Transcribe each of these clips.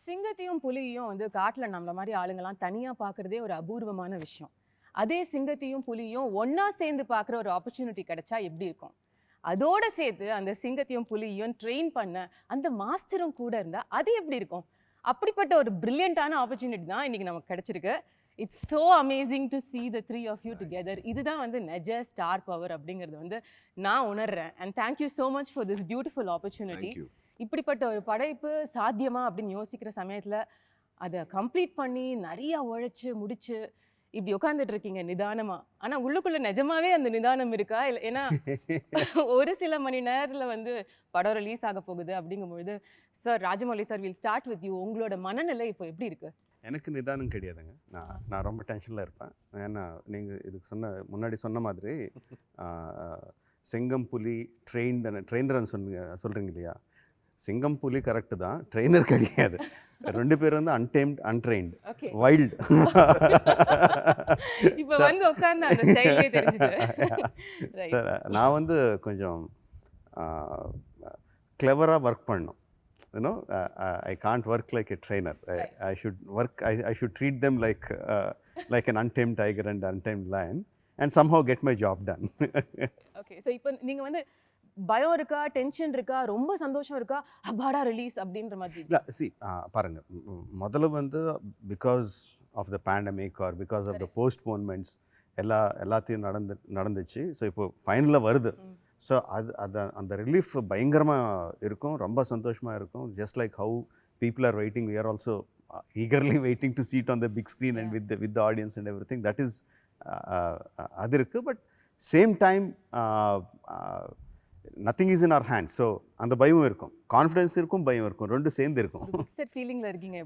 சிங்கத்தையும் புலியையும் வந்து காட்டுல நம்மள மாதிரி ஆளுங்கெல்லாம் தனியா பார்க்கறதே ஒரு அபூர்வமான விஷயம். அதே சிங்கத்தையும் புலியும் ஒண்ணா சேர்ந்து பார்க்குற ஒரு ஆப்பர்ச்சுனிட்டி கிடைச்சா எப்படி இருக்கும்? அதோட சேர்த்து அந்த சிங்கத்தையும் புலியையும் ட்ரெயின் பண்ண அந்த மாஸ்டரும் கூட இருந்தா அது எப்படி இருக்கும்? அப்படிப்பட்ட ஒரு பிரில்லியண்டான ஆப்பர்ச்சுனிட்டி தான் இன்னைக்கு நமக்கு கிடைச்சிருக்கு. It's so amazing to see the three of you together. இதுதான் வந்து நெஜ ஸ்டார் பவர் அப்படிங்கிறது வந்து நான் உணர்றேன். And thank you so much for this beautiful opportunity. இப்படிப்பட்ட ஒரு படைப்பு சாத்தியமா அப்படின்னு யோசிக்கிற சமயத்துல அதை கம்ப்ளீட் பண்ணி நிறைய உழைச்சு முடிச்சு இப்படி உட்காந்துட்டு இருக்கீங்க நிதானமா. ஆனா உள்ளுக்குள்ள நிஜமாவே அந்த நிதானம் இருக்கா? இல்லை ஏன்னா ஒரு சில மணி நேரத்துல வந்து படம் ரிலீஸ் ஆக போகுது அப்படிங்கும்பொழுது sir Rajamouli sir will start with you. உங்களோட மனநிலை இப்போ எப்படி இருக்கு? எனக்கு நிதானம் கிடையாதுங்க. நான் ரொம்ப டென்ஷனில் இருப்பேன். ஏன்னா நீங்கள் இதுக்கு முன்னாடி சொன்ன மாதிரி சிங்கம் புலி ட்ரெயினர்னு சொல்கிறீங்க இல்லையா? சிங்கம் புலி கரெக்டு தான், ட்ரெயினர் கிடையாது. ரெண்டு பேர் வந்து அன்டேம்ட் அன்ட்ரெயின்ட் வைல்டு. சார் நான் வந்து கொஞ்சம் கிளவராக ஒர்க் பண்ணணும். You know, I can't work like a trainer. I should treat them like an untamed tiger and untamed lion and somehow get my job done. Okay, so இப்போ நீங்க வந்து பயம் இருக்கா, டென்ஷன் இருக்கா, ரொம்ப சந்தோஷம் இருக்கா, அபாடா ரிலீஸ் அப்படின்ற மாதிரி? பாருங்க, முதல்ல வந்து because of the pandemic or because of the postponements எல்லாத்தையும் நடந்துச்சு. ஸோ இப்போ ஃபைனலாக வருது. ஸோ அந்த ரிலீஃப் பயங்கரமாக இருக்கும், ரொம்ப சந்தோஷமாக இருக்கும். Just like how people are waiting, we are also eagerly waiting to see it on the big screen and with the audience and everything. That is அது இருக்குது. But same time nothing is in our hands. So அந்த பயம் இருக்கும், confidence இருக்கும், பயம் இருக்கும், ரெண்டும் சேர்ந்து இருக்கும். மிக்ஸ்ட் ஃபீலிங்ல இருக்கீங்க.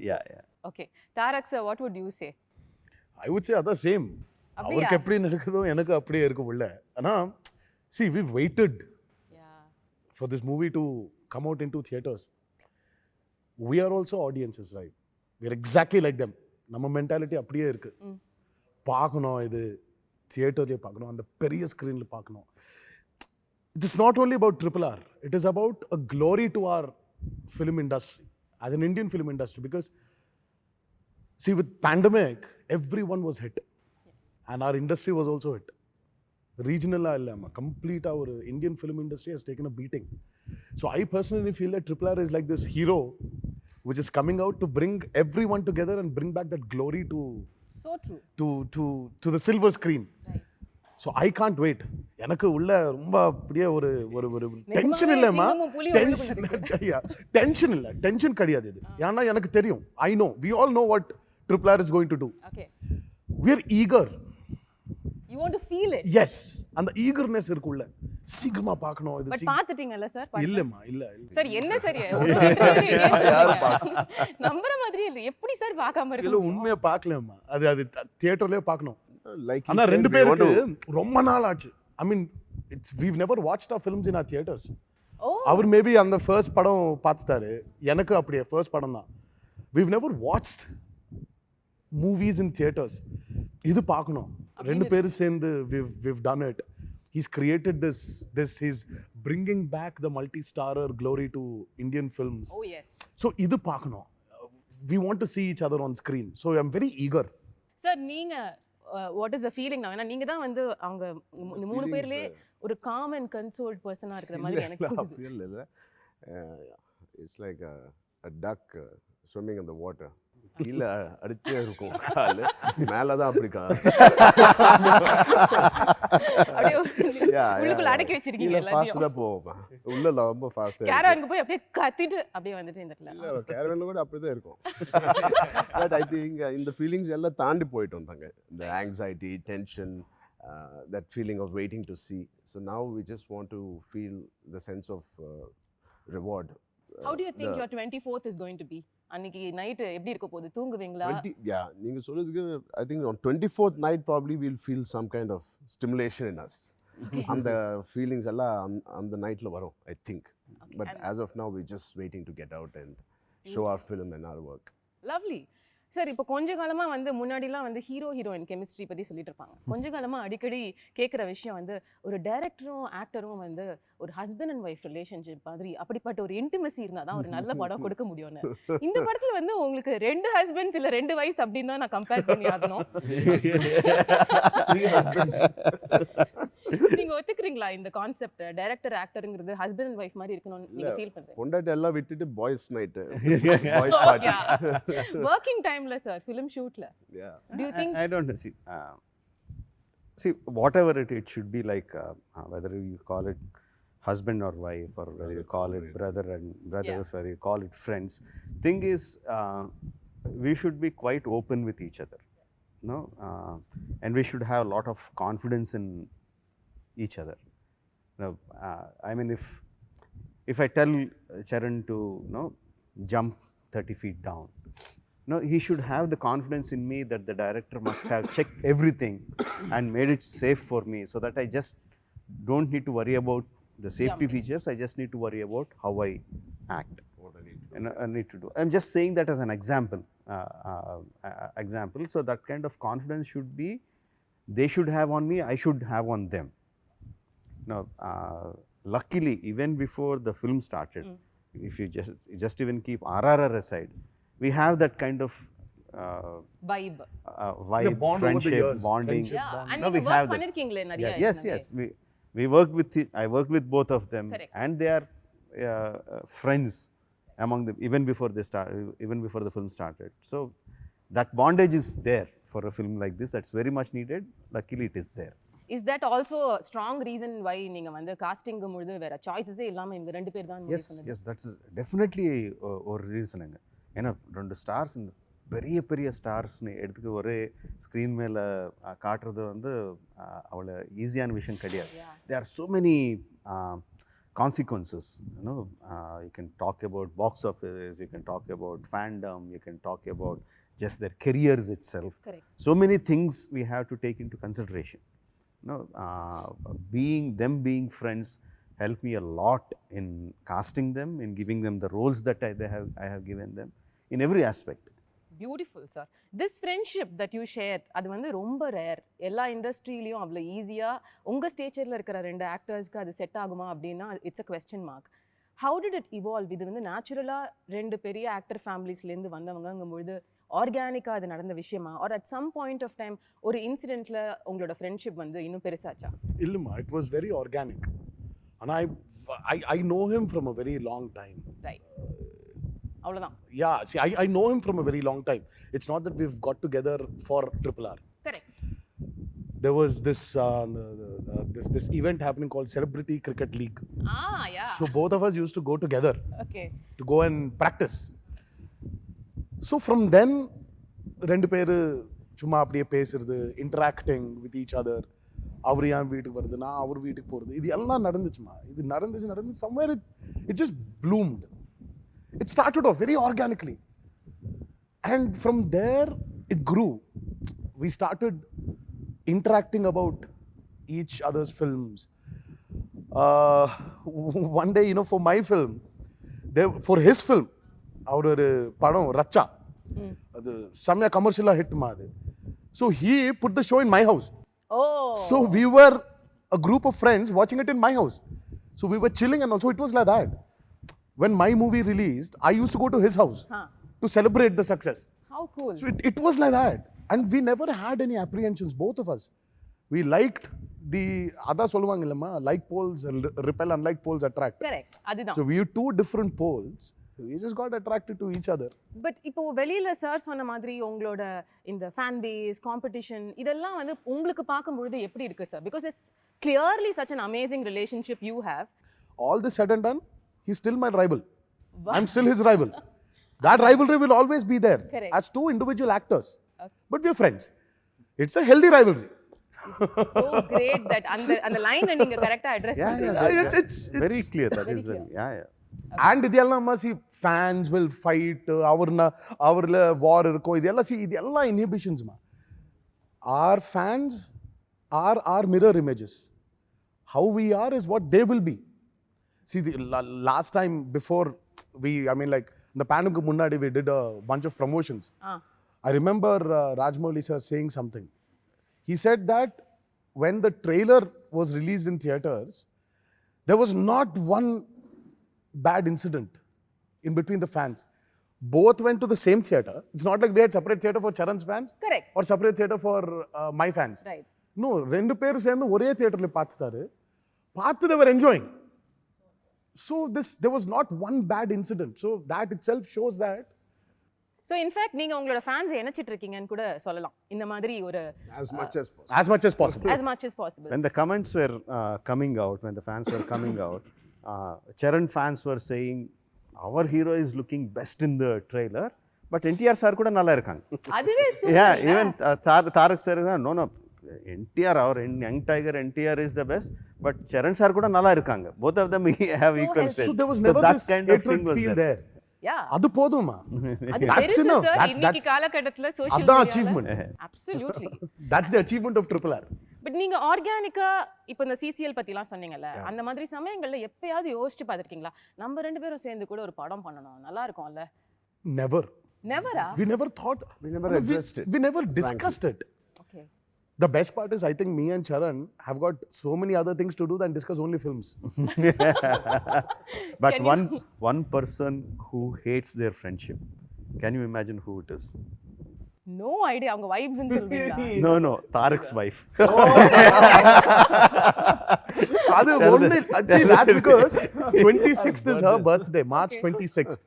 Okay, Tarak sir, what would you say? I would say அதான் சேம். அவருக்கு எப்படி நடக்குதோ எனக்கு அப்படியே இருக்கும் உள்ள. ஆனால் see, we've waited for this movie to come out into theaters. We are also audiences, right? We are exactly like them. நம்ம மென்டாலிட்டி அப்படியே இருக்கு. பார்க்கணும், இது தியேட்டர்லேயே பார்க்கணும், அந்த பெரிய ஸ்க்ரீனில் பார்க்கணும். It is not only about RRR. It is about a glory to our film industry, as an Indian film industry. Because, see, with pandemic, everyone was hit. And our industry was also hit. Regional complete our Indian film industry has taken a beating. So I personally feel that RRR is like this hero which is coming out to bring everyone together and bring back that glory to the silver screen. Right. So I can't wait. எனக்கு உள்ள ரொம்ப அப்படியே ஒரு tension இல்லைம்மா, tension இல்லை, tension கிடையாது இது. ஏன்னா எனக்கு தெரியும், I know, we all know what RRR is going to do. Okay. We are eager. You want to feel it? Yes. அந்த ஈகர்னஸ் இருக்குள்ள, சீக்கிரமா பார்க்கணும். இது பட் பாத்துட்டீங்கல்ல சார்? இல்லம்மா, இல்ல சார். என்ன சார் நம்பற மாதிரி இல்ல, எப்படி சார் பார்க்காம இருக்கு? இல்ல, உண்மையா பார்க்கலம்மா. அது தியேட்டர்லயே பார்க்கணும். லைக் ஆனா ரெண்டு பேருக்கு ரொம்ப நாள் ஆச்சு. I mean, we've never watched our films in our theaters. அவர் மேபி அந்த ஃபர்ஸ்ட் படம் பார்த்துட்டாரு, எனக்கு அப்படியே ஃபர்ஸ்ட் படம் தான். We've never watched movies in theaters. இது பார்க்கணும். ரெண்டு பேரும் சேர்ந்து we've done it. He's created this he's bringing back the multi-starrer glory to Indian films. Oh yes. So இது பார்க்கணும். We want to see each other on screen. So I'm very eager. Sir, நீங்க what is the feeling now? ஏன்னா நீங்க தான் வந்து அவங்க மூணு பேர்லயே ஒரு calm and consoled personா இருக்கிற மாதிரி எனக்கு தெரியுது. It's like a duck swimming in the water. கீழே அடிச்சே இருக்கும், கால் மேலே தான் அப்படி அடக்கி வச்சிருக்கீங்க. ஃபாஸ்ட் தான் போவோம், உள்ள ரொம்ப ஃபாஸ்ட். கேரவனுக்கு போய் அப்படியே கத்திட்டு அப்படியே வந்துட்டு இந்த இடத்துல கேரவன்ல கூட அப்படிதான் இருக்கும். பட் ஐ திங்க் இந்த ஃபீலிங்ஸ் எல்லாம் தாண்டி போயிட்டோம் நாங்க. இந்த anxiety, tension, that feeling of waiting to see. So now we just want to feel the sense of reward. How do you think your 24th is going to be? அன்னைக்கு night எப்படி இருக்க போகுது? தூங்குவீங்களா? நீங்க சொல்றதுக்கு I think on 24th night probably we'll feel some kind of stimulation in us. அந்த feelings எல்லாம் அந்த நைட்ல வரும், I think. But as of now we're just waiting to get out and show our film and our work. Lovely. Sir இப்போ கொஞ்ச காலமா வந்து முன்னாடிலாம் வந்து ஹீரோ ஹீரோயின் கெமிஸ்ட்ரி பத்தி சொல்லிட்டு இருப்பாங்க. கொஞ்ச காலமா அடிக்கடி கேட்குற விஷயம் வந்து ஒரு டைரக்டரும் ஆக்டரும் வந்து ஒரு ஹஸ்பண்ட் அண்ட் ஒய்ஃப் ரிலேஷன்ஷிப் மாதிரி அப்படிப்பட்ட ஒரு இன்டிமசி இருந்தால் தான் ஒரு நல்ல படம் கொடுக்க முடியும்னு. இந்த படத்துல வந்து உங்களுக்கு 2 ஹஸ்பண்ட்ஸ் இல்லை 2 வைஃப்ஸ் அப்படின்னு தான் நான் கம்பேர் பண்ணி ஆகணும். நீங்க ஒத்துக்கிறீங்களா இந்த கான்செப்ட் டைரக்டர் ஆக்டருங்கிறது ஹஸ்பண்ட் அண்ட் ஒய்ஃப் மாதிரி இருக்கணும்னு நீங்க ஃபீல் பண்றீங்க? பொண்டாட்டி எல்லாம் விட்டுட்டு boys night boys party. Working டைம்ல சார் ஃபிலிம் ஷூட்ல do you think I don't know. See, whatever it should be like, whether you call it husband or wife, or whether you call it brother and brothers, or you call it friends. Thing is, we should be quite open with each other, no, and we should have a lot of confidence in each other. Now, I mean, if I tell Charan to jump 30 feet down, no, he should have the confidence in me that the director must have checked everything and made it safe for me, so that I just don't need to worry about the safety features. I just need to worry about how I act. What I need to do. I'm just saying that as an example. So that kind of confidence should be, they should have on me, I should have on them. Now, luckily, even before the film started, if you just even keep RRR aside, we have that kind of vibe, bond over the friendship, years, bonding. friendship. yeah, and No, நீங்க we work have that. பண்ணிருக்கீங்களே நிறைய. Yes. We work with I work with both of them. Correct. And they are friends among them even before the film started. So that bondage is there for a film like this. That's very much needed. Luckily, it is there. Is that also a strong reason why நீங்க வந்து costing பொழுது வேற சாய்ஸஸே இல்லாம இந்த 2 பேர் தான் Yes, that's definitely ஒரு ரீசனுங்க. ஏன்னா 2 ஸ்டார்ஸ், இந்த பெரிய பெரிய ஸ்டார்ஸ்னு எடுத்துக்க ஒரே ஸ்க்ரீன் மேலே காட்டுறது வந்து அவ்வளோ ஈஸியான விஷயம் கிடையாது. There are so many consequences. You can talk about box office, you can talk about fandom, you can talk about just their careers itself. Correct. So many things we have to take into consideration. Being friends helped me a lot in casting them, in giving them the roles that I have given them in every aspect. Beautiful sir. This friendship that you share அது வந்து ரொம்ப rare. எல்லா இண்டஸ்ட்ரியிலையும் அவ்வளோ ஈஸியாக உங்கள் ஸ்டேச்சரில் இருக்கிற 2 ஆக்டர்ஸ்க்கு அது set ஆகுமா அப்படின்னா it's a question mark. How did it evolve? இது வந்து நேச்சுரலாக 2 பெரிய ஆக்டர் ஃபேமிலிஸ்லேருந்து வந்தவங்கங்கும்பொழுது ஆர்கானிக்காக அது நடந்த விஷயமா, or at some point of time ஒரு இன்சிடென்ட்டில் உங்களோட ஃப்ரெண்ட்ஷிப் வந்து இன்னும் பெருசாச்சா? இல்லைம்மா, இட் வாஸ் வெரி ஆர்கானிக். ஆனால் I know him from a very long time. Right, அவ்வளோதான். Yeah, see, I know him from a very long time. It's not that we've got together for RRR. Correct. There was this event happening called Celebrity Cricket League. Yeah. So both of us used to go together Okay. to go and practice. So from then, 2 பேர் சும்மா அப்படியே பேசுறது, interacting with each other. அவர் என் வீட்டுக்கு வருது, நான் அவர் வீட்டுக்கு போகிறது, இது எல்லாம் நடந்துச்சுமா. இது நடந்துச்சு somewhere it just bloomed. It started off very organically, and from there it grew. We started interacting about each other's films. One day, for my film, for his film, அவர் ஒரு படம் ரச்சா, அது செம்மையா கமர்ஷியலாக ஹிட்மா அது. So he put the show in my house. Oh. So we were a group of friends watching it in my house. So we were chilling, and also it was like that. When my movie released, I used to go to his house to celebrate the success. How cool. So it was like that. And we never had any apprehensions, both of us. We liked the other solvanga illama, like poles repel, unlike poles attract. Correct. அதுதான். So we were 2 different poles. We just got attracted to each other. But இப்போ வெளியில sir சொன்ன மாதிரி உங்களோட இந்த fan base competition இதெல்லாம் வந்து உங்களுக்கு பார்க்கும்பொழுது எப்படி இருக்கு sir? Because it's clearly such an amazing relationship you have. All this said and done, he's still my rival. I'm still his rival. That rivalry will always be there. Correct. As 2 individual actors. But we're friends. It's a healthy rivalry. So great that அந்த லைனை நீங்க கரெக்ட்டா address Yeah, It's very clear. That is very, yeah. And இதெல்லாம் see, fans will fight, அவர்ல war இருக்கும், இதெல்லாம் see, இதெல்லாம் inhibitions ma. Our fans are our mirror images. How we are is what they will be. See, the last time before the pandemic munnadi, we did a bunch of promotions. I remember Rajamouli sir saying something. He said that when the trailer was released in theaters, there was not one bad incident in between the fans. Both went to the same theater. It's not like we had separate theater for Charan's fans Correct. or separate theater for my fans. Right. No, ரெண்டு பேர் சேர்ந்து ஒரே தியேட்டர்ல பார்த்துட்டாரு. பார்த்து they were enjoying. So there was not one bad incident. So that itself shows that. So in fact நீங்க உங்களோட fans நினைச்சிட்டு இருக்கீங்கன்னு கூட சொல்லலாம். இந்த மாதிரி ஒரு as much as possible. As much as possible. as much as possible. When the comments were coming out, when the fans were coming out, Charan fans were saying, our hero is looking best in the trailer, but NTR sir கூட நல்லா இருக்காங்க. அதுவே Yeah, even Tarak sir is no, NTR, our young tiger NTR is the best, but Charan sir கூட நல்லா இருக்காங்க. Both of them have equal So strength. there was never that this kind of hatred thing was feel there. yeah. அது போதுமா? அது That's பெருசு enough. sir. That's இன்னைக்கு காலகட்டத்துல social அதான் மீடியால achievement. absolutely. That's the achievement of RRR. But நீங்க ஆர்கானிக்கா இப்போ இந்த சிசிஎல் பத்திலாம் சொன்னீங்கல்ல, அந்த மாதிரி சமயங்கள்ல எப்பயாவது யோசிச்சு பார்த்திருக்கீங்களா, நம்ம ரெண்டு பேரும் சேர்ந்து கூட ஒரு படம் பண்ணணும், நல்லா இருக்கும்ல? Never. நெவரா? We never thought. We never addressed it. We never discussed it. Okay. The best part is, I think me and Charan have got so many other things to do than discuss only films. But Can one person who hates their friendship, can you imagine who it is? No idea. அவங்க vibes ன்னு சொல்வீங்களா? No, Tarak's wife. அது ஒண்ணு. See, that's because 26th is her birthday, March 26th.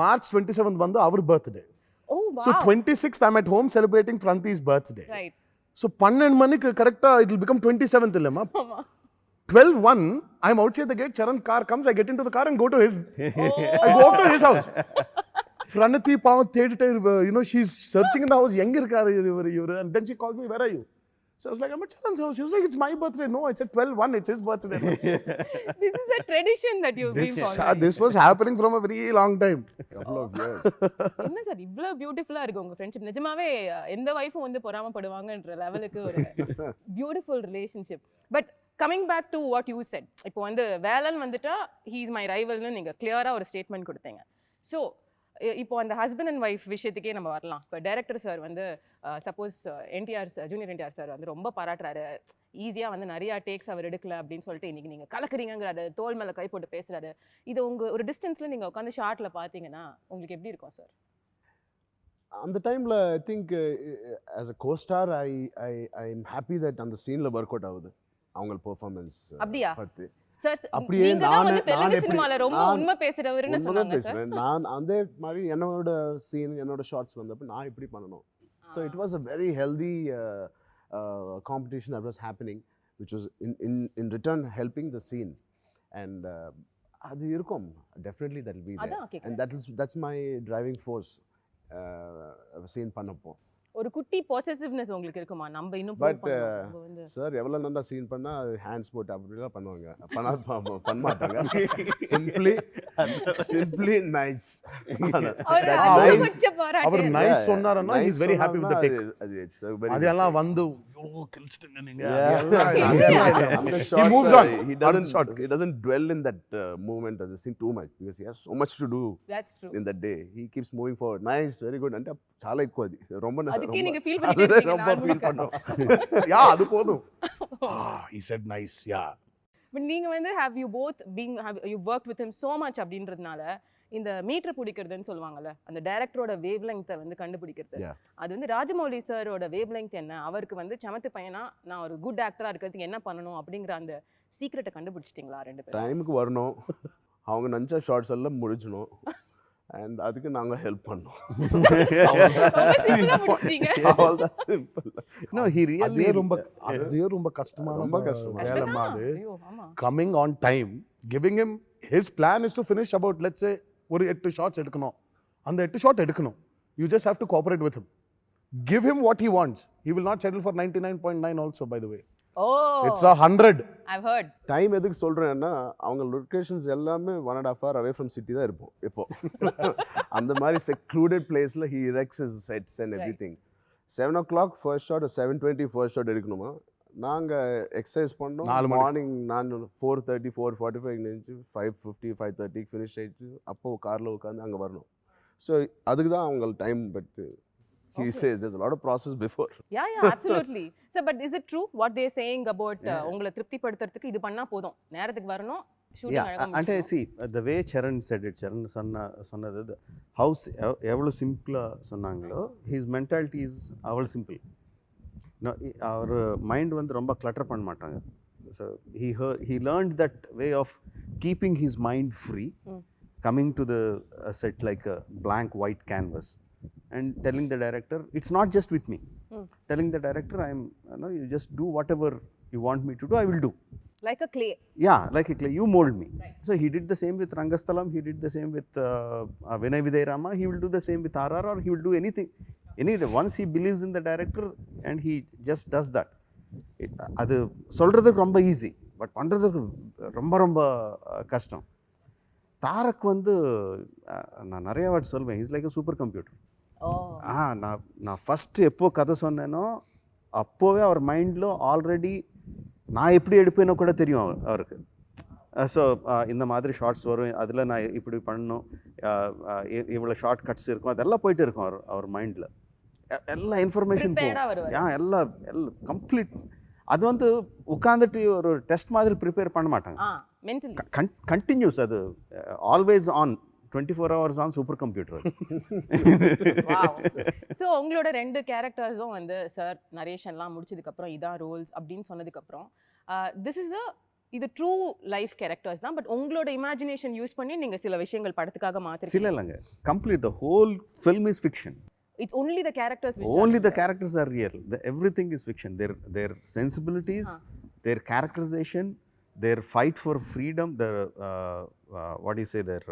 March 27th வந்து அவர் birthday. Oh wow. So 26th I'm at home celebrating Pranti's birthday. Right. So 12 மணிக்கு கரெக்ட்டா it will become 27th இல்லமா? ஆமா. 12:01 I'm outside the gate, Charan car comes, I get into the car and go to his I go up to his house. Pranati பாவம் தேடிட்டே, she's searching in the house, எங்க இருக்காரு இவரு, and then she calls me, where are you? So I was like, I'm at Charan's house. She was like, it's my birthday. No, I said 12:01, it's his birthday. This is a tradition that you've been following. This was happening from a very long time. Couple of years. என்ன sir இவ்ளோ பியூட்டிஃபுல்லா இருக்கு உங்க friendship. நிஜமாவே எந்த வைஃபும் வந்து பொறாமப்படுவாங்கன்ற லெவலுக்கு ஒரு beautiful relationship. But coming back to what you said, இப்போ வந்து வேலன் வந்துட்டா ஹீ இஸ் மை ரைவல்னு நீங்க கிளியரா ஒரு ஸ்டேட்மெண்ட் கொடுத்தீங்க. ஸோ இப்போ அந்த ஹஸ்பண்ட் அண்ட் ஒய்ஃப் விஷயத்துக்கே நம்ம வரலாம். இப்போ டைரக்டர் சார் வந்து suppose NTR junior NTR sir வந்து ரொம்ப பாராட்டுறாரு, ஈஸியாக வந்து நிறையா டேக்ஸ் அவர் எடுக்கல அப்படின்னு சொல்லிட்டு இன்னைக்கு நீங்கள் கலக்குறீங்கிறாரு, தோல் மேலே கை போட்டு பேசுறாரு. இது உங்கள் ஒரு டிஸ்டன்ஸில் நீங்கள் உட்காந்து ஷார்ட்டில் பார்த்தீங்கன்னா உங்களுக்கு எப்படி இருக்கும் சார்? அந்த டைமில் I think as a co-star I am happy that அந்த சீனில் ஒர்க் அவுட் ஆகுது அவங்க பெர்ஃபார்மன்ஸ் அப்படியா பார்த்து. சார் அப்படியே நீங்க தான் வந்து தெலுங்கு சினிமால ரொம்ப உண்மை பேசுறவர்னு சொன்னாங்க சார். நான் அதே மாதிரி என்னோட சீன் என்னோட ஷார்ட்ஸ் வந்தப்ப நான் இப்படி பண்ணணும். So it was a very healthy competition that was happening which was in return helping the scene. And அது இருக்கும் definitely that will be there. And that's my driving force scene பண்ணப்போ. ஒரு குட்டி பொசசிவ்னஸ் உங்களுக்கு இருக்குமா? நம்ம இன்னும் பட் சார் எவ்வளோ நல்லா சீன் பண்ணால் ஹேண்ட்ஸ் போட்டு அப்படிலாம் பண்ணுவாங்க, பண்ண மாட்டாங்க. Simply nice. அவர் நைஸ் சொன்னாருன்னா he is very happy with the take. அதெல்லாம் வந்து கிழிச்சிட்டீங்க நீங்க. He moves on. He doesn't dwell in that moment of the scene too much because he has so much to do. That's true. In that day he keeps moving forward. Nice, very good. అంటే చాలా ఎక్కువ అది ரொம்ப அதுக்கே நீங்க feel பண்ணிட்டே ரொம்ப feel பண்ணோம். யா அது போதும். He said nice. Yeah. But நீங்க வந்து have you both worked with him so much அப்படின்றதுனால இந்த மீட்டர் பிடிக்கிறதுன்னு சொல்லுவாங்கல்ல, அந்த டைரக்டரோட வேவ் லெங்த்தை வந்து கண்டுபிடிக்கிறது, அது வந்து ராஜமௌலி சாரோட வேவ் லெங்த் என்ன, அவருக்கு வந்து சமத்து பையனா நான் ஒரு குட் ஆக்டரா இருக்கிறதுக்கு என்ன பண்ணணும் அப்படிங்கிற அந்த சீக்ரெட்டை கண்டுபிடிச்சிட்டிங்களா ரெண்டு பேரும்? டைமுக்கு வரணும், அவங்க நினச்ச ஷார்ட்ஸ் எல்லாம் முடிச்சணும், அண்ட் அதுக்கு நாங்கள் ஹெல்ப் பண்ணோம். ரொம்ப கஷ்டமான வேலைமா அது. Coming on time, giving him his plan is to finish about, let's say, ஒரு 8 ஷாட்ஸ் எடுக்கணும், அந்த 8 ஷாட் எடுக்கணும். You just have to cooperate with him. Give him what he wants. He will not settle for 99.9 also, by the way. Oh, it's 100. I've heard. Time எதுக்கு சொல்கிறேன்னா அவங்க locations எல்லாமே 1.5 hour away from city தான் இருப்போம் இப்போ. அந்த மாதிரி secluded பிளேஸில் he erects his sets and everything. 7 o'clock first shot, 7:20 first shot எடுக்கணுமா, நாங்கள் எக்ஸசைஸ் பண்ணோம். மார்னிங் நான் 4:30 4:45 நினச்சி 5:50 5:30 ஃபினிஷ் ஆகிடுச்சு. அப்போது காரில் உட்காந்து அங்கே வரணும். ஸோ அதுக்கு தான் அவங்க time. But he says there's a lot of process before. Yeah, absolutely. So, but is it true what they're saying about உங்களை திருப்திப்படுத்துறதுக்கு இது பண்ணா போதும், நேரத்துக்கு வரணும், ஷூட்டிங் அழகா అంటే முடிச்சிடணும்? see the way Charan said it, Charan சொன்னது ஹவுஸ் எவ்வளோ சிம்பிளாக சொன்னாங்களோ his mentality is அவ்வளோ சிம்பிள். அவர் மைண்ட் வந்து ரொம்ப கிளட்டர் பண்ண மாட்டாங்க. So he learned that way of keeping his mind free, coming to the set like a blank white canvas and telling the director, it's not just with me, telling the director, you just do whatever you want me to do, I will do. Like a clay. Yeah, like a clay, you mold me. So he did the same with Rangasthalam, he did the same with Vinay Vidai Rama, he will do the same with RRR, he will do anything. Once he believes in the director and he just does that. அது சொல்கிறதுக்கு ரொம்ப easy, but பண்ணுறதுக்கு ரொம்ப ரொம்ப கஷ்டம். தாரக் வந்து நான் நிறைய வாட்டி சொல்வேன், is like a super computer. நான் ஃபஸ்ட்டு எப்போ கதை சொன்னேனோ அப்போவே அவர் மைண்டில் ஆல்ரெடி நான் எப்படி எடுப்பேனோ கூட தெரியும் அவருக்கு. ஸோ இந்த மாதிரி ஷார்ட்ஸ் வரும், அதில் நான் இப்படி பண்ணணும், இவ்வளோ ஷார்ட் கட்ஸ் இருக்கும், அதெல்லாம் போயிட்டு இருக்கும் அவர் மைண்டில். எல்லா இன்ஃபர்மேஷன் போகும், எல்லாம் கம்ப்ளீட். அது வந்து உட்காந்துட்டு ஒரு டெஸ்ட் மாதிரி ப்ரிப்பேர் பண்ண மாட்டாங்க, கண்டினியூஸ். அது always on, 24 hours on super computer. So உங்களோட 2 கேரக்டர்ஸும் வந்து சார் நரேஷன்லாம் முடிச்சதுக்கப்புறம் இதான் ரோல்ஸ் அப்படின்னு சொன்னதுக்கப்புறம் இது ட்ரூ லைஃப் கேரக்டர்ஸ் தான், பட் உங்களோட இமேஜினேஷன் யூஸ் பண்ணி நீங்கள் சில விஷயங்கள் படத்துக்காக மாற்றி இல்லைங்க, complete the whole film is fiction. It's only the characters which only the characters are real. Everything is fiction. Their sensibilities, their characterization, their fight for freedom, their what do you say, their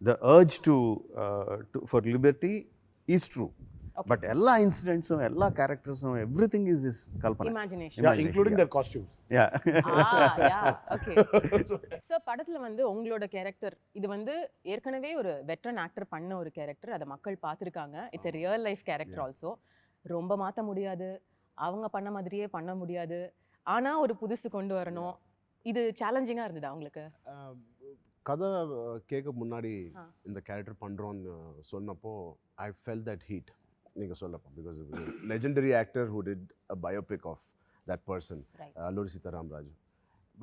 the urge to for liberty is true. Okay. But all incidents, all characters, everything is this kalpana, imagination. Yeah, including their costumes. Yeah. Okay. So படத்துல வந்து உங்களோட character இது வந்து ஏற்கனவே ஒரு veteran actor பண்ண ஒரு character, அதை மக்கள் பார்த்துருக்காங்க. It's a real life character also. ரொம்ப மாற்ற முடியாது, அவங்க பண்ண மாதிரியே பண்ண முடியாது, ஆனால் ஒரு புதுசு கொண்டு வரணும். இது சேலஞ்சிங்காக இருந்ததா உங்களுக்கு? கதை கேட்க முன்னாடி இந்த கேரக்டர் பண்ணுறோன்னு சொன்னப்போ ஐ ஃபெல் தட் ஹீட் நீங்கள் சொல்லப்போ, because legendary actor who did a biopic of that person, Alluri Sitaram Raju.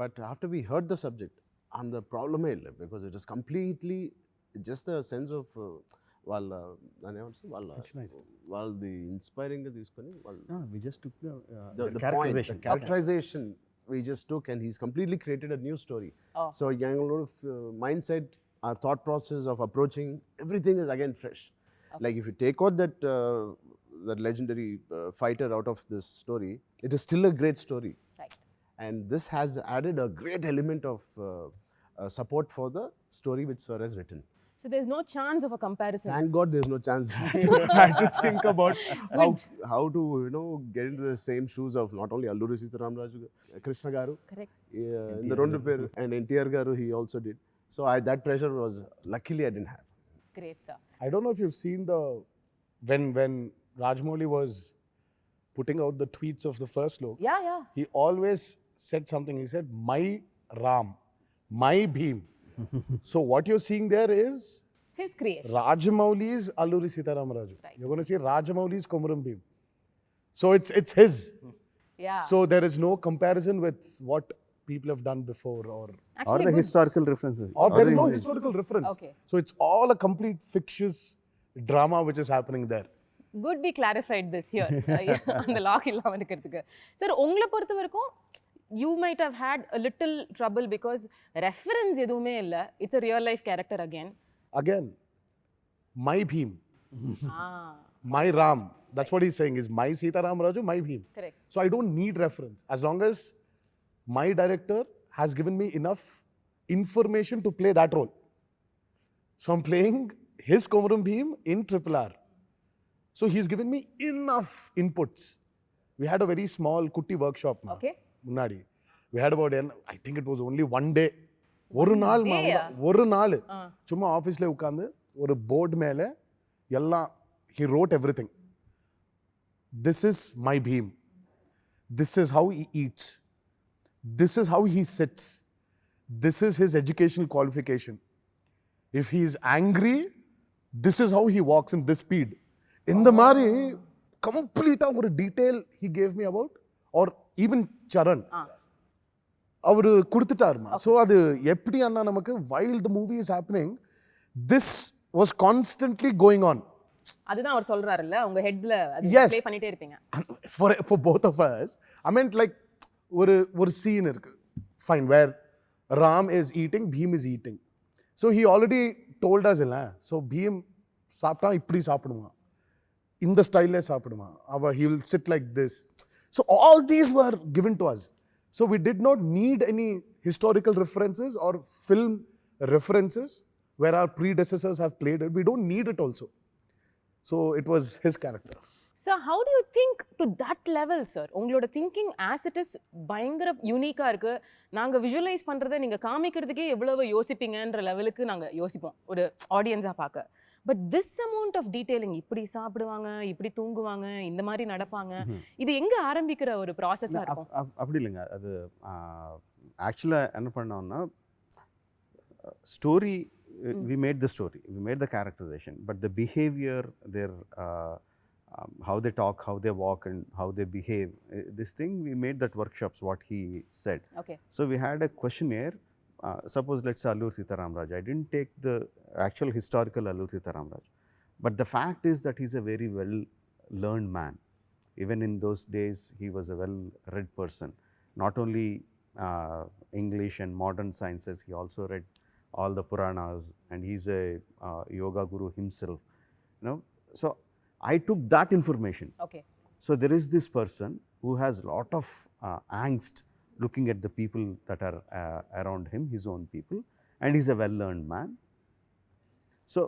But after we heard the subject அந்த ப்ராப்ளமே இல்லை, because it is completely just a sense of వాళ్ళది ఇన్స్పైరింగ్గా తీసుకొని characterisation we just took, and he's completely created a new story. So young lot of mindset, our thought process of approaching everything is again fresh. Like if you take out that legendary fighter out of this story, it is still a great story. Right. And this has added a great element of support for the story which sir has written. So there's no chance of a comparison. Thank God there's no chance. I had to think about how to get into the same shoes of not only Alluri Sitaram Raju, Krishna Garu. Correct. In the Rondu Per and NTR Garu he also did. So that pressure was luckily I didn't have. Great, sir. I don't know if you've seen when Rajamouli was putting out the tweets of the first look. Yeah. He always said something. He said, "My Ram, my Bhim." So what you're seeing there is his creation. Rajamouli's Alluri Sitaram Raju. Right. You're going to see Rajamouli's Komuram Bhim. So it's his. Yeah. So there is no comparison with what people have done before or the historical references. Or there is no historical reference. Okay. So it's all a complete fictitious drama which is happening there. Good we clarified this here. அந்த lock இல்லாம இருக்கிறதுக்கு. Sir உங்களை பொறுத்த வரைக்கும் you might have had a little trouble because reference எதுவுமே இல்ல. It's a real life character again. My Bhim. My Ram. That's what he's saying is my Sitaram Raju, my Bhim. Correct. So I don't need reference. As long as my director has given me enough information to play that role. So I'm playing his Komuram Bhim in RRR. So he's given me enough inputs. We had a very small kutti workshop. Okay. முன்னாடி we had about I think it was only one day. ஒரு நாள் சும்மா ஆஃபீஸ்ல உட்கார்ந்து ஒரு board மேல எல்லாம் he wrote everything. This is my Bhim. This is how he eats. This is how he sits. This is his educational qualification. If he is angry, this is how he walks in this speed. இந்த மாதிரி கம்ப்ளீட்டாக ஒரு detail he gave me about or even Charan அவர் கொடுத்துட்டாருமா. So அது எப்படி அண்ணா நமக்கு while the movie is happening this was constantly going on. அதுதான் அவர் சொல்றாருல்ல உங்க ஹெட்ல அது Yes. ப்ளே பண்ணிட்டே இருப்பீங்க. For both of us I meant like ஒரு scene இருக்கு fine where Ram is eating, Bhim is eating. So he already told us இல்ல, so Bhim சாப்பிட்டா இப்படி சாப்பிடுவான், இந்த ஸ்டைல்ல சாப்பிடுவான், he will sit like this. So all these were given to us. So we did not need any historical references or film references where our predecessors have played it. We don't need it also. So it was his character. So how do you think to that level, sir? உங்களோட thinking as it is பயங்கர யூனிக்கா இருக்கு. நாங்க visualise பண்றதை நீங்க காமிக்கிறதுக்கே எவ்வளவு யோசிப்பீங்கன்ற லெவலுக்கு நாங்க யோசிப்போம் ஒரு ஆடியன்ஸா பார்க்க. But this amount of detailing, இப்படி சாப்பிடுவாங்க, இப்படி தூங்குவாங்க, இந்த மாதிரி நடப்பாங்க, இது எங்க ஆரம்பிக்கிற ஒரு ப்ராசஸா இருக்கும்? அப்படி இல்லைங்க. அது ஆக்சுவலாக என்ன பண்ணோம்னா story we made the story, we made the characterization, but the behavior, their how they talk, how they walk and how they behave, this thing we made that workshops what he said. Okay. So we had a questionnaire. Suppose let's say Allur Sitaram Raj. I didn't take the actual historical Allur Sitaram Raj, but the fact is that he's a very well learned man. Even in those days he was a well read person. Not only English and modern sciences, he also read all the Puranas, and he's a yoga guru himself, you know. So I took that information. Okay. So there is this person who has lot of angst looking at the people that are around him, his own people, and he's a well learned man. So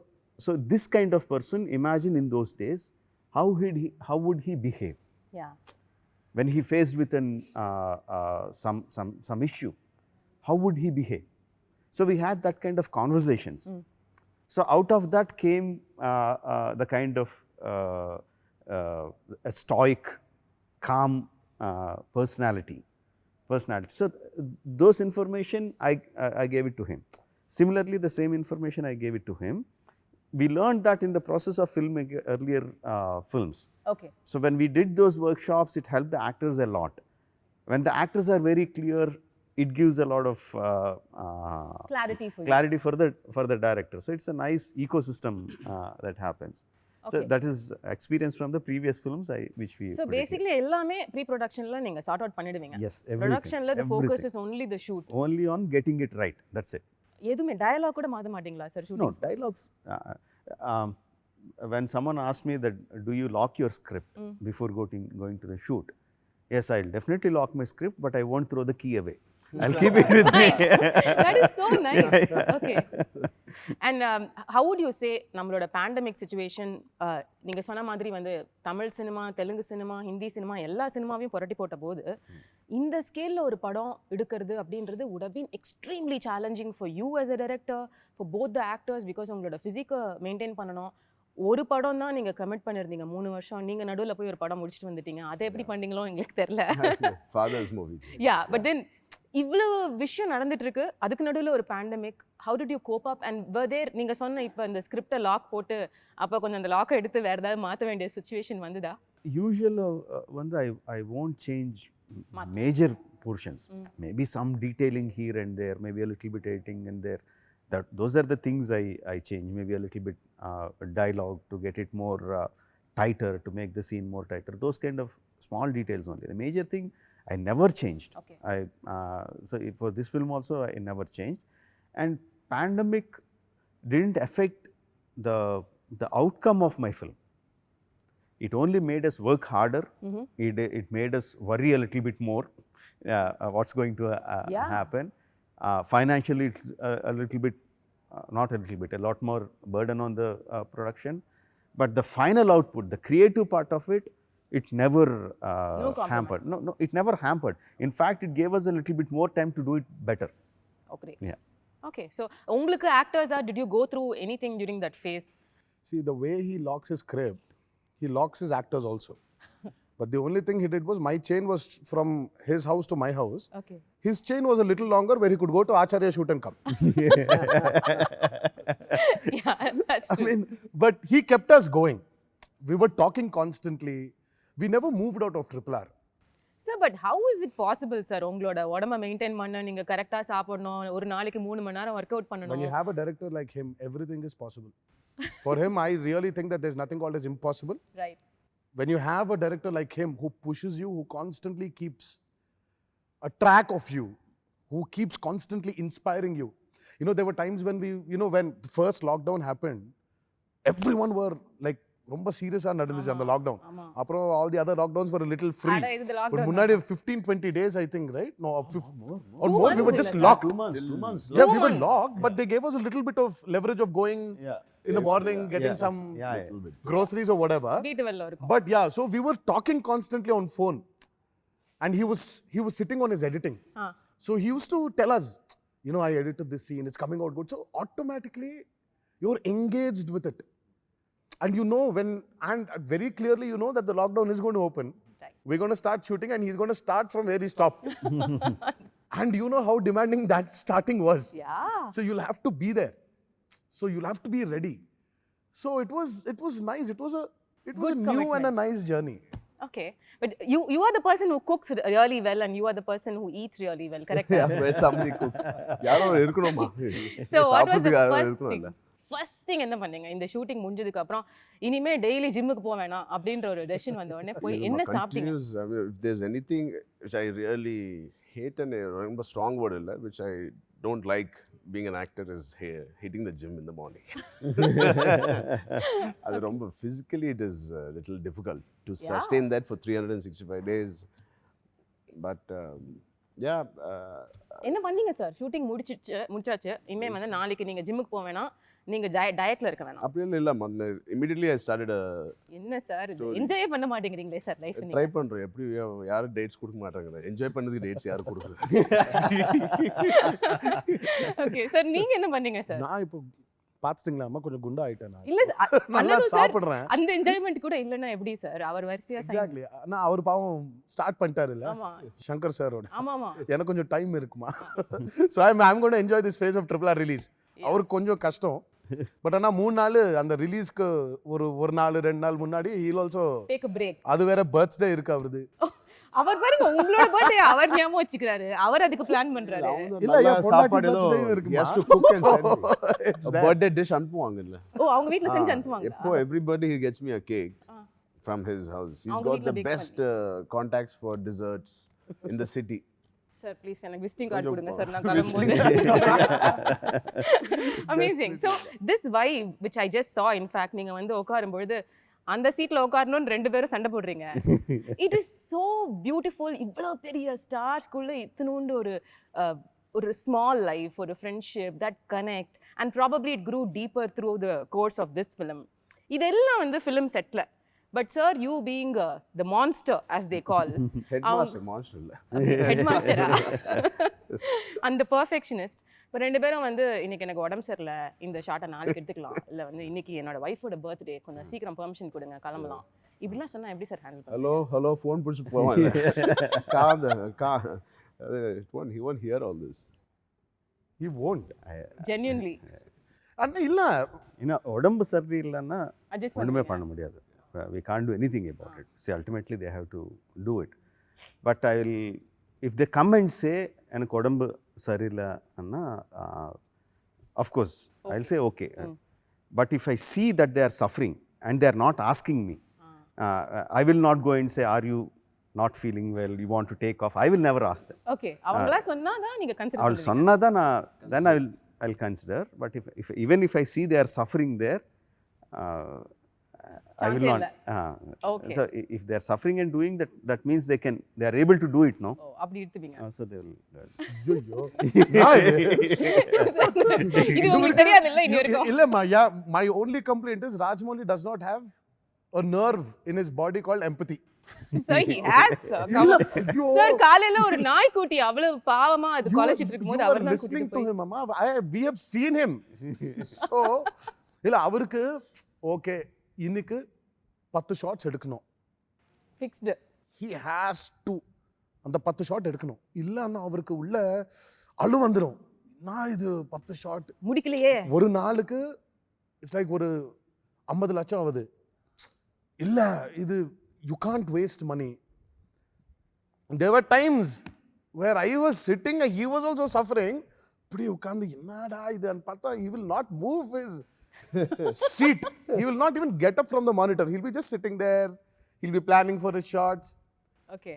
this kind of person, imagine in those days how would he behave? Yeah. When he faced with an some issue, how would he behave? So we had that kind of conversations. So out of that came the kind of a stoic, calm personality. So those information I gave it to him. Similarly, the same information I gave it to him. We learned that in the process of filming earlier films. Okay. So when we did those workshops, it helped the actors a lot. When the actors are very clear, it gives a lot of Clarity for you. clarity for the director. So it's a nice ecosystem that happens. So Okay. that is experience from the previous films which we So put it here. basically எல்லாமே pre ப்ரொடக்ஷன்ல நீங்க sort out பண்ணிடுவீங்க. Yes, everything, ப்ரொடக்ஷன்ல the focus everything. is only the shoot. Only on getting it right. That's it. எதுமே dialogue கூட மாத்த மாட்டீங்களா sir No, shooting? dialogues. When someone asks me that, do you lock your script before going to the shoot? Yes, I'll definitely lock my script, but I won't throw the key away. I'll keep it with me. That is so nice. Okay. And how would you say நம்மளோட pandemic situation, நீங்க சொன்ன மாதிரி வந்து Tamil cinema, Telugu cinema, Hindi cinema எல்லா சினிமாவையும் புரட்டி போட்ட போது இந்த ஸ்கேல்ல ஒரு படம் எடுக்கிறது அப்படின்றது would have been extremely challenging for you as a director, for both the actors, because உங்களோட ஃபிசிக்கை மெயின்டைன் பண்ணணும். ஒரு படம் தான் நீங்க கமிட் பண்ணிருந்தீங்க 3 வருஷம், நீங்க நடுவுல போய் ஒரு படம் முடிச்சிட்டு வந்துட்டீங்க. அதை எப்படி பண்ணீங்களோ எங்களுக்கு தெரியல. Father's movie. Yeah, but then இவ்வளவு விஷயம் நடந்துட்டு இருக்கு, அதுக்கு நடுவுல ஒரு pandemic. How did you cope up and were there, நீங்க சொன்ன இப்ப இந்த ஸ்கிரிப்டை லாக் போட்டு அப்ப கொஞ்சம் அந்த லாக்கை எடுத்து வேற ஏதாவது மாத்த வேண்டிய சிச்சுவேஷன் வந்துதா? Usually வந்து I won't change major portions. Maybe some detailing here and there, maybe a little bit editing and there. Those are the things I change. Maybe a little bit dialogue to get it more tighter, to make the scene more tighter. Those kind of small details only. The major thing I never changed. Okay. So for this film also I never changed. And pandemic didn't affect the outcome of my film. It only made us work harder. It made us worry a little bit more what's going to happen. Financially, it's a little bit, not a little bit, a lot more burden on the production. But the final output, the creative part of it, it never hampered. No, it never hampered. In fact, it gave us a little bit more time to do it better. Okay. Yeah. Okay. So உங்களுக்கு actors did you go through anything during that phase? See, the way he locks his script, he locks his actors also. But the only thing he did was, my chain was from his house to my house. Okay. His chain was a little longer where he could go to Acharya shoot and come. Yeah, that's true. I mean, but he kept us going. we were talking constantly. We never moved out of RRR. Sir, but how is it possible, sir? உங்களோட உடம்ப maintain பண்ண நீங்க கரெக்ட்டா சாப்பிடணும், ஒரு நாளைக்கு 3 மணி நேரம் work out When you பண்ணணும். have a director like him, everything is possible. For him, I really think that there's nothing called as impossible. Right. When you have a director like him who pushes you, who constantly keeps a track of you, who keeps constantly inspiring you. You know, there were times when when the first lockdown happened, everyone were like, ரொம்ப சீரியஸா நடந்துச்சு அந்த lockdown. ஆமா. அப்புறம் all the other lockdowns were a little free. அட இது But lockdown. முன்னாடி 15-20 days, I think, right? No, or more. We were just இல்ல, locked. 2 months. Yeah, we were months. locked, but they gave us a little bit of leverage of going in the morning, getting some groceries or whatever. வீட்டு வெளில இருக்கும். But yeah, so we were talking constantly on phone, and he was sitting on his editing. So he used to tell us, I edited this scene, it's coming out good. So automatically, you're engaged with it. And and very clearly you know that the lockdown is going to open. Right. We're going to start shooting and he's going to start from where he stopped. And you know how demanding that starting was. Yeah. So you'll have to be there. So you'll have to be ready. So it was nice. It was a Good new and a commitment. nice journey. Okay. But you are the person who cooks really well and you are the person who eats really well, correct? Yeah, when somebody cooks. யாரோ இருக்கணுமா? So what was the சாப்பிடுறதுக்கு யாரோ first thing? இருக்கணும்ல. First thing என்ன பண்ணீங்க? இந்த shooting முடிஞ்சதுக்கு அப்புறம் இனிமே டெய்லி ஜிம்முக்கு போக வேணாம் அப்படின்ற ஒரு டெசிஷன் வந்த உடனே போய் என்ன சாப்பிட்டீங்க? Continuous, I mean, if there's anything which I really hate and ரொம்ப strong word இல்ல, which I don't like being an actor is hitting the gym in the morning. அது ரொம்ப physically it is a little difficult to sustain that for 365 days. But yeah. என்ன பண்ணீங்க sir? Shooting முடிச்சாச்சு. இனிமே வந்து நாளைக்கு நீங்க ஜிம்முக்கு போக வேணாம், நீங்க டயட்ல இருக்க வேணாம். அப்படியே இல்ல, immediately I started என்ன சார் இது என்ஜாய் பண்ண மாட்டேங்கிறீங்களே சார் லைஃப் நீங்க? ட்ரை பண்றேன். எப்படி யாரும் டேட்ஸ் கொடுக்க மாட்டாங்க. என்ஜாய் பண்ணதுக்கு டேட்ஸ் யாரும் கொடுக்கல. ஓகே சார், நீங்க என்ன பண்ணீங்க சார்? நான் இப்போ பாத்துட்டீங்களா அம்மா, கொஞ்சம் குண்டா ஆயிட்டேன் நான். இல்ல நல்லா சார், சாப்பிடுறேன். அந்த என்ஜாய்மெண்ட் கூட இல்லன்னா எப்படி சார்? அவர் வரிசையா எக்ஸாக்ட்லி. நான் அவர் பாவம் ஸ்டார்ட் பண்ணிட்டாரு இல்ல, ஆமா சங்கர் சாரோட. ஆமா. எனக்கு கொஞ்சம் டைம் இருக்குமா. So I'm going to enjoy this phase of RRR release. அவருக்கு கொஞ்சம் கஷ்டம். பட் ஆனால் 3 நாள் அந்த ரிலீஸ்க்கு ஒரு நாள் 2 நாள் முன்னாடி he'll also take a break. அது வேற பர்த்டே இருக்கு அவருது. அவர் பாருங்க உங்களோட பர்த்டே அவர் ஞாபகம் வச்சுக்கிறாரு. அவர் அதுக்கு பிளான் பண்றாரு. இல்ல என் சாப்பாடு ஏதோ இருக்கு. has to cook and send me. Birthday dish அனுப்புவாங்கல்ல. ஓ, அவங்க வீட்ல செஞ்சு அனுப்புவாங்க. எப்போ every birthday he gets me a cake from his house. He's அவங்க got வீட்ல the bake best contacts for desserts in the city. Sir please எனக்கு visiting card கொடுங்க sir, நான் கிளம்பும்போது. Amazing. So this vibe which I just saw, in fact நீங்க வந்து உட்காரும்பொழுது அந்த சீட்ல உட்காரணும்னு 2 பேரும் சண்டை போடுறீங்க. It is so beautiful. இவ்வளோ பெரிய ஸ்டார்ஸ்குள்ள இத்தனூண்டு ஒரு ஸ்மால் லைஃப், ஒரு friendship that connect and probably it grew deeper through the course of this film. இதெல்லாம் வந்து ஃபிலிம் செட்டில். But sir, you being the monster as they call, monster இல்ல, headmaster and the perfectionist. இப்போ 2 பேரும் வந்து இன்னைக்கு எனக்கு உடம்பு சரியில்லை, இந்த ஷார்ட்டை நாளைக்கு எடுத்துக்கலாம், இல்லை வந்து இன்னைக்கு என்னோட ஒய்ஃபோட பர்த்டே, கொஞ்சம் சீக்கிரம் பெர்மிஷன் கொடுங்க, கிளம்பலாம், இப்படிலாம் சொன்னா எப்படி சார் ஹேண்டில் பண்ணுவீங்க? ஹலோ ஃபோன் பிடிச்சி போவாங்க. he won't hear all this. He won't. Genuinely. அண்ணா இல்ல, உடம்பு சரி இல்லைன்னா Adjust ஒன்றுமே பண்ண முடியாது. We can't do anything about it. See, ultimately they have to do it. But if they come and say எனக்கு உடம்பு சரியில்லை அண்ணா, of course I'll say okay. But if I see that they are suffering and they are not asking me, I will not go and say, are you not feeling well, you want to take off? I will never ask them. Okay, அவங்களா சொன்னாதான் நீங்க consider அவள் சொன்னாதான் then I'll consider. But even if I see they are suffering there, I will not. Okay. So if they are suffering and doing that, that means they are able to do it, no? ஓ, அப்படி எடுத்துப்பீங்க. So they will. ஐயோ இது உங்களுக்கு தெரியாது இல்ல இனி வரைக்கும்? இல்லம்மா, my only complaint is Rajamouli does not have a nerve in his body called empathy. Sir, he has, sir. Come on. Sir, காலையில ஒரு நாய்க்குட்டி அவ்வளவு பாவமா அது கொலைச்சிட்டு இருக்கும்போது அவர் தான் listening கூட்டிட்டு to போய் him, mama. We have seen him. So இல்ல அவருக்கு ஓகே, இன்னைக்கு 10 ஷாட்ஸ் எடுக்கணும், ஃபிக்ஸ்ட். he has to அந்த 10 ஷாட் எடுக்கணும். இல்லன்னா அவருக்கு உள்ள அழு வந்துடும். நான் இது 10 ஷாட் முடிக்கலையே. ஒரு நாளுக்கு இட்ஸ் லைக் ஒரு 50 லட்சம் ஆகுது. இல்ல இது you can't waste money. There were times where I was sitting and he was also suffering. இப்படி உட்கார்ந்து என்னடா இதுன்னு பார்த்தா he will not move his seat. He will not even get up from the monitor. He'll be just sitting there. He'll be planning for his shots. Okay.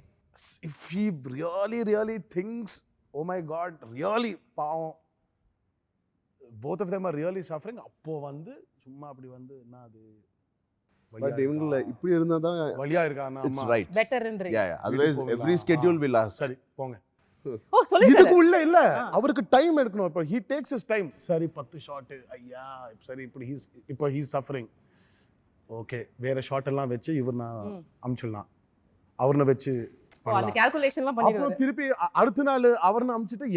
If he really thinks, oh my God, really, பாவம், both of them are really suffering. அப்போ வந்து சும்மா அப்படி வந்து என்ன அது But இவங்கள இப்படி இருந்தா தான் வலியா இருக்கானா it's அம்மா right. பெட்டர்ன்றீங்க. Yeah, yeah. Otherwise every schedule will ask. சரி போங்க. ஓ சொல்லுங்க. இதுக்கு உள்ள இல்ல அவருக்கு டைம் எடுக்கணும். இப்போ he takes his time. சரி 10 ஷாட் ஐயா சரி இப்போ he's suffering. ஓகே வேற ஷாட் எல்லாம் வெச்சு இவர் நான் அம்ச்சிடலாம். அவர்ன வெச்சு அந்த கால்குலேஷன்லாம் பண்ணிடுவாரு. அப்புறம் திருப்பி அடுத்த நாள் அவர்ன அம்ச்சிட்டு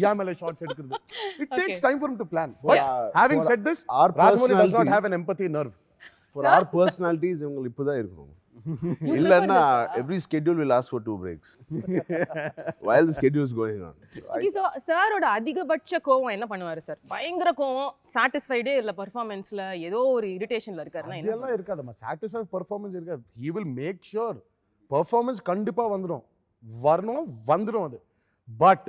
யா மேல ஷாட்ஸ் எடுக்கிறது. It takes time for him to plan. But having said this, Rajamouli does not have an empathy nerve. For our personalities இவங்க இப்பதான் இருக்கணும். இல்லன்னா every schedule will ask for 2 breaks while the schedule is going on. Okay, so சாரோட அதிகபட்ச கோவம் என்ன பண்ணுவாரு sir? பயங்கர கோவம், சாட்டிஸ்ஃபைடே இல்ல பெர்ஃபார்மன்ஸ்ல ஏதோ ஒரு இரிட்டேஷன்ல இருக்காருன்னா என்ன? இதெல்லாம் இருக்காதம்மா. சாட்டிஸ்ஃபை பெர்ஃபார்மன்ஸ் இருக்காது. he will make sure performance கண்டிப்பா வந்துரும் அது. But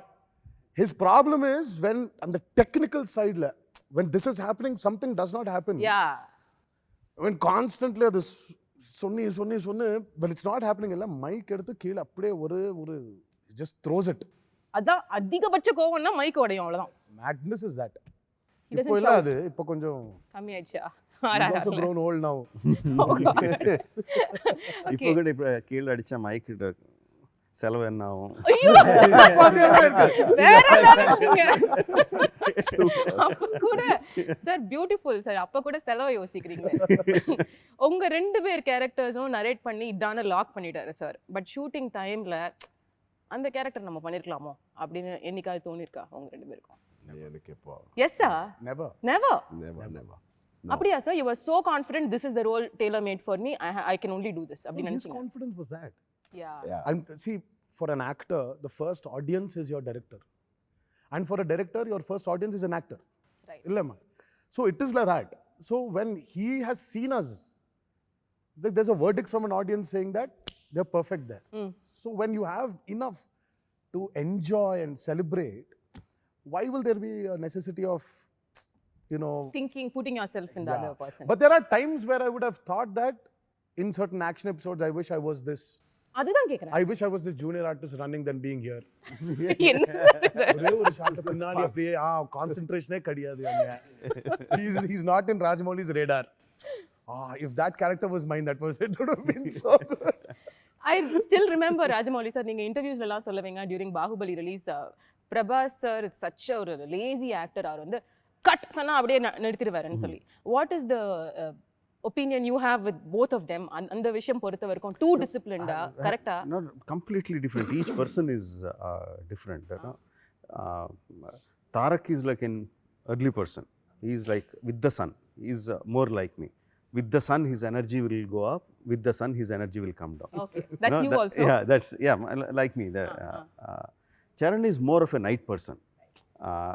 his problem is when on the technical side when this is happening something does not happen. Yeah. When constantly அது சொன்னி when it's not happening எல்லாம் mic எடுத்து கீழ அப்படியே ஒரு just throws it. அதான் அதிகபட்ச கோவம்னா மைக் உடையும் அவ்வளவுதான். Madness is that. He doesn't இப்போ இல்ல அது இப்போ கொஞ்சம் கம்மி ஆயிடுச்சா? he's also grown old now. இப்போ கூட இப்போ கீழே அடிச்சா மைக் செலவு என்ன ஆகும்? ஐயோ வேற லெவலுங்க. அப்ப கூட சார் பியூட்டிஃபுல் சார். அப்ப கூட செலவை யோசிக்கிறீங்க. உங்க 2 பேர் கேரக்டர்ஸும் நரேட் பண்ணி இதான லாக் பண்ணிட்டாரு சார். பட் ஷூட்டிங் டைம்ல அந்த கேரக்டர் நம்ம பண்ணிருக்கலாமோ அப்படின்னு என்னைக்காவது தோணிருக்கா உங்க 2 பேருக்கும்? எனக்கு எப்போ எஸ் சார். never never. அப்படியா sir? you were so confident this is the role tailor made for me, I can only do this அப்படி his நினைச்சீங்க? confidence was that. Yeah. And see, for an actor the first audience is your director, and for a director your first audience is an actor. Right. Illama. So it is like that. So when he has seen us, there's a verdict from an audience saying that they're perfect there. So when you have enough to enjoy and celebrate, why will there be a necessity of Thinking, putting yourself in the other person? But there are times where I would have thought that in certain action episodes I wish I was this. அதுதான் கேக்குறேன். I wish I was this junior artist running than being here. என்ன sir இது? ஒரே ஒரு shot பின்னாடி அப்படியே கான்சென்ட்ரேஷனே கிடையாது அங்க. He's not in Rajamouli's radar. If that character was mine, it would have been so good. I still remember Rajamouli sir, நீங்க இன்டர்வியூஸ்ல எல்லாம் சொல்லுவீங்க during Baahubali release, Prabhas sir is such a lazy actor. அவர் வந்து கட் சொன்னா அப்படியே நிறுத்திடுவாருன்னு சொல்லி. What is the opinion you have with both of them? அந்த விஷயம் பொறுத்த வரைக்கும் too disciplined கரெக்ட்டா? Not completely different. Each person is different. Tarak is like an early person. He is like with the sun. He is more like me. With the sun, his energy will go up. With the sun, his energy will come down. Okay, that's you also. Yeah, that's like me. Charan is more of a night person.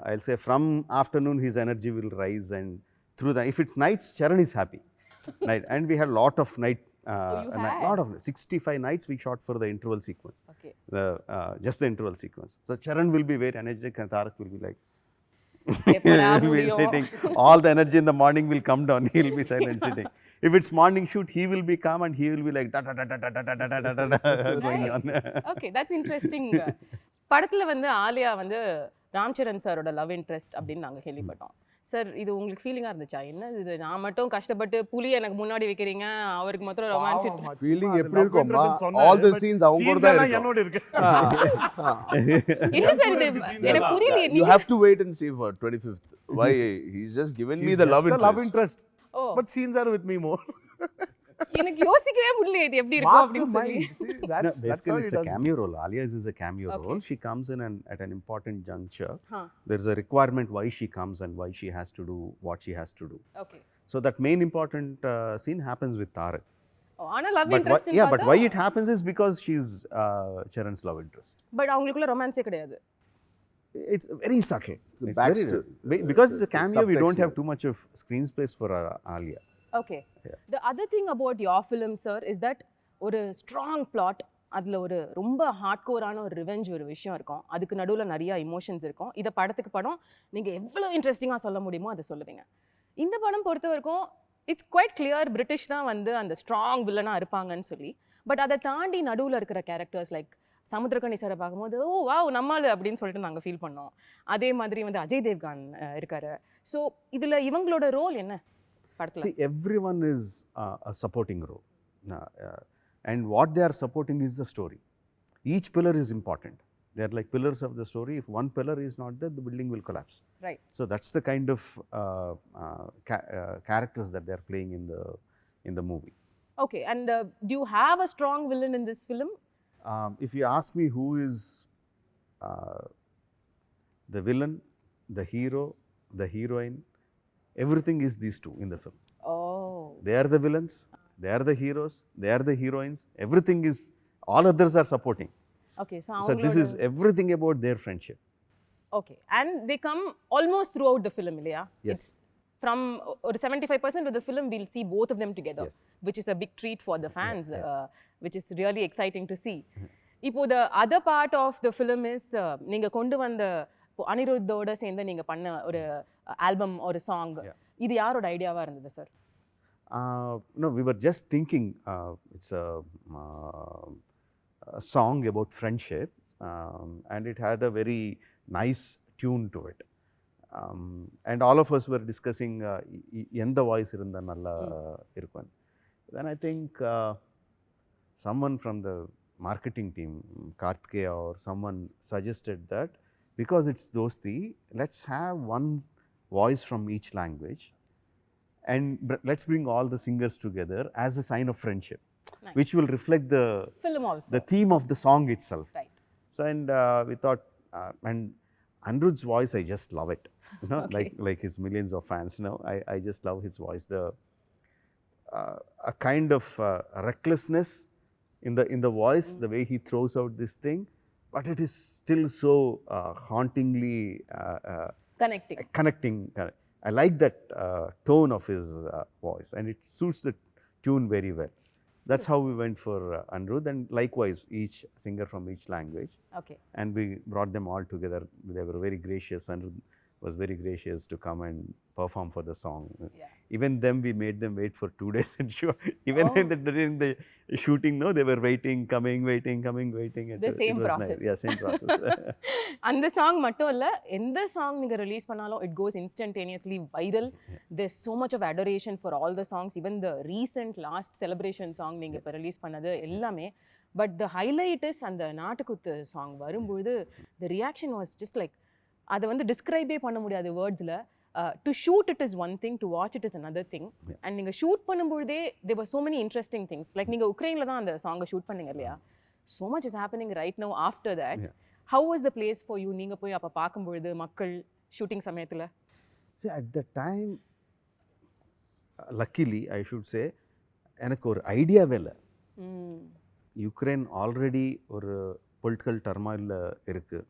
I'll say from afternoon his energy will rise, and through the if it's nights, Charan is happy. Night, and we had lot of night. Lot of 65 nights we shot for the interval sequence. Okay. Just the interval sequence. So Charan will be very energetic, and Tarak will be like. He'll be sitting. All the energy in the morning will come down. He'll be silent sitting. If it's morning shoot, he will be calm and he will be like da da da da da da da da da da going on. Okay, that's interesting. படத்துல வந்து ஆலியா வந்து ராம்சரண் சாரோட love interest அப்படின்னு நாங்க கேள்விப்பட்டோம். Sir இது உங்களுக்கு ஃபீலிங்கா இருந்துச்சா? என்ன இது நான் மட்டும் கஷ்டப்பட்டு புலி எனக்கு முன்னாடி வைக்கிறீங்க, அவருக்கு மட்டும் ரொமான்ஸ் ஃபீலிங் எப்படி இருக்கும்மா? all the scenes அவங்களோட தான் இருக்கு. என்னோட இருக்கு. என்ன சார் இது? எனக்கு புரியல. You have to wait and see for 25th. Why? He's just given me the love interest. Oh. But scenes are with me more. எனக்கு யோசிக்கவே முடியல இது எப்படி இருக்கும் அப்படின்னு சொல்லி. Basically it's a cameo role. Alia's is a cameo role. She comes in at an important juncture. There's a requirement why she comes and why she has to do what she has to do. Okay. So that main important scene happens with Tarak. Oh, ana love interest. But why it happens is because she's Charan's love interest. But அவங்களுக்குள்ள ரொமான்ஸே கிடையாது. It's very subtle. It's very, because it's a cameo, we don't have too much of screen space for Alia. Okay. The other thing about your film, sir, is that ஒரு strong plot, அதில் ஒரு ரொம்ப ஹார்ட்கோரான ஒரு revenge ஒரு விஷயம் இருக்கும், அதுக்கு நடுவில் நிறைய இமோஷன்ஸ் இருக்கும். இதை படத்துக்கு படம் நீங்கள் எவ்வளோ இன்ட்ரெஸ்டிங்காக சொல்ல முடியுமோ அதை சொல்லுவீங்க. இந்த படம் பொறுத்த வரைக்கும் இட்ஸ் குவைட் கிளியர் பிரிட்டிஷ் தான் வந்து அந்த ஸ்ட்ராங் வில்லனாக இருப்பாங்கன்னு சொல்லி. பட் அதை தாண்டி நடுவில் இருக்கிற கேரக்டர்ஸ் லைக் சமுத்திரக்கனி சாரை பார்க்கும்போது ஓ வாவ் நம்மால் அப்படின்னு சொல்லிட்டு நாங்கள் ஃபீல் பண்ணோம். அதே மாதிரி வந்து அஜய் தேவ்கான் இருக்காரு. ஸோ இதில் இவங்களோட ரோல் என்ன படத்தில்? See, everyone is a supporting role. And what they are supporting is the story. Each pillar is important. They are like pillars of the story. If one pillar is not there, the building will collapse. Right. So that's the kind of characters that they are playing in the movie. Okay, and do you have a strong villain in this film? If you ask me who is the villain, the hero, the heroine, everything is these two in the film. Oh. They are the villains, they are the heroes, they are the heroines. Everything is, all others are supporting. Okay, So this is everything about their friendship. Okay, and they come almost throughout the film, இல்லையா? Yes. It's from or 75% of the film we'll see both of them together, Yes. which is a big treat for the fans, which is really exciting to see. இப்போ the other part of the film is நீங்க கொண்டு வந்த அனிருத்தோட சேர்ந்து நீங்க பண்ண ஒரு album ஒரு song, இது யாரோட ஐடியாவா இருந்தது sir? No, we were just thinking it's a song about friendship, and it had a very nice tune to it. And all of us were discussing எந்த வாய்ஸ் இருந்தால் நல்லா இருக்கும். Then I think someone from the marketing team, Karthikeya or someone, suggested that because it's Dosti, let's have one voice from each language and let's bring all the singers together as a sign of friendship. Nice. Which will reflect the film also, the theme of the song itself. Right. So and we thought, and Anirudh's voice, I just love it. You know, Okay. like his millions of fans. You know, I just love his voice. The a kind of recklessness in the voice, the way he throws out this thing, but it is still so hauntingly connecting. I like that tone of his voice, and it suits the tune very well. That's how we went for Anirudh, and likewise each singer from each language. Okay. And we brought them all together. They were very gracious. Anirudh was very gracious to come and perform for the song. Yeah. Even them, we made them wait for 2 days and shoot. Even during the shooting, no, they were waiting, coming, waiting. The same it was process. Nice. Yeah, same process. அந்த song மட்டும் இல்ல, எந்த song நீங்க release பண்ணாலும் it goes instantaneously viral. There's so much of adoration for all the songs, even the recent last celebration song நீங்க இப்ப release பண்ணது எல்லாமே. But the highlight is அந்த நாட்டுக்குத்து சாங் வரும்போது the reaction was just like, அதை வந்து டிஸ்கிரைபே பண்ண முடியாது வேர்ட்ஸில். To shoot it is one thing, to watch it is another thing. And நீங்கள் ஷூட் பண்ணும்பொழுதே there were so many interesting things. Like நீங்கள் உக்ரைனில் தான் அந்த சாங்கை ஷூட் பண்ணீங்க இல்லையா? so much is happening right now after that. How was the place for you? நீங்கள் போய் அப்போ பார்க்கும்பொழுது மக்கள் ஷூட்டிங் சமயத்தில்? See, at the time, luckily I should say, எனக்கு ஒரு ஐடியாவே இல்லை. யுக்ரைன் ஆல்ரெடி ஒரு பொலிட்டிக்கல் டர்மாயில் இருக்குது.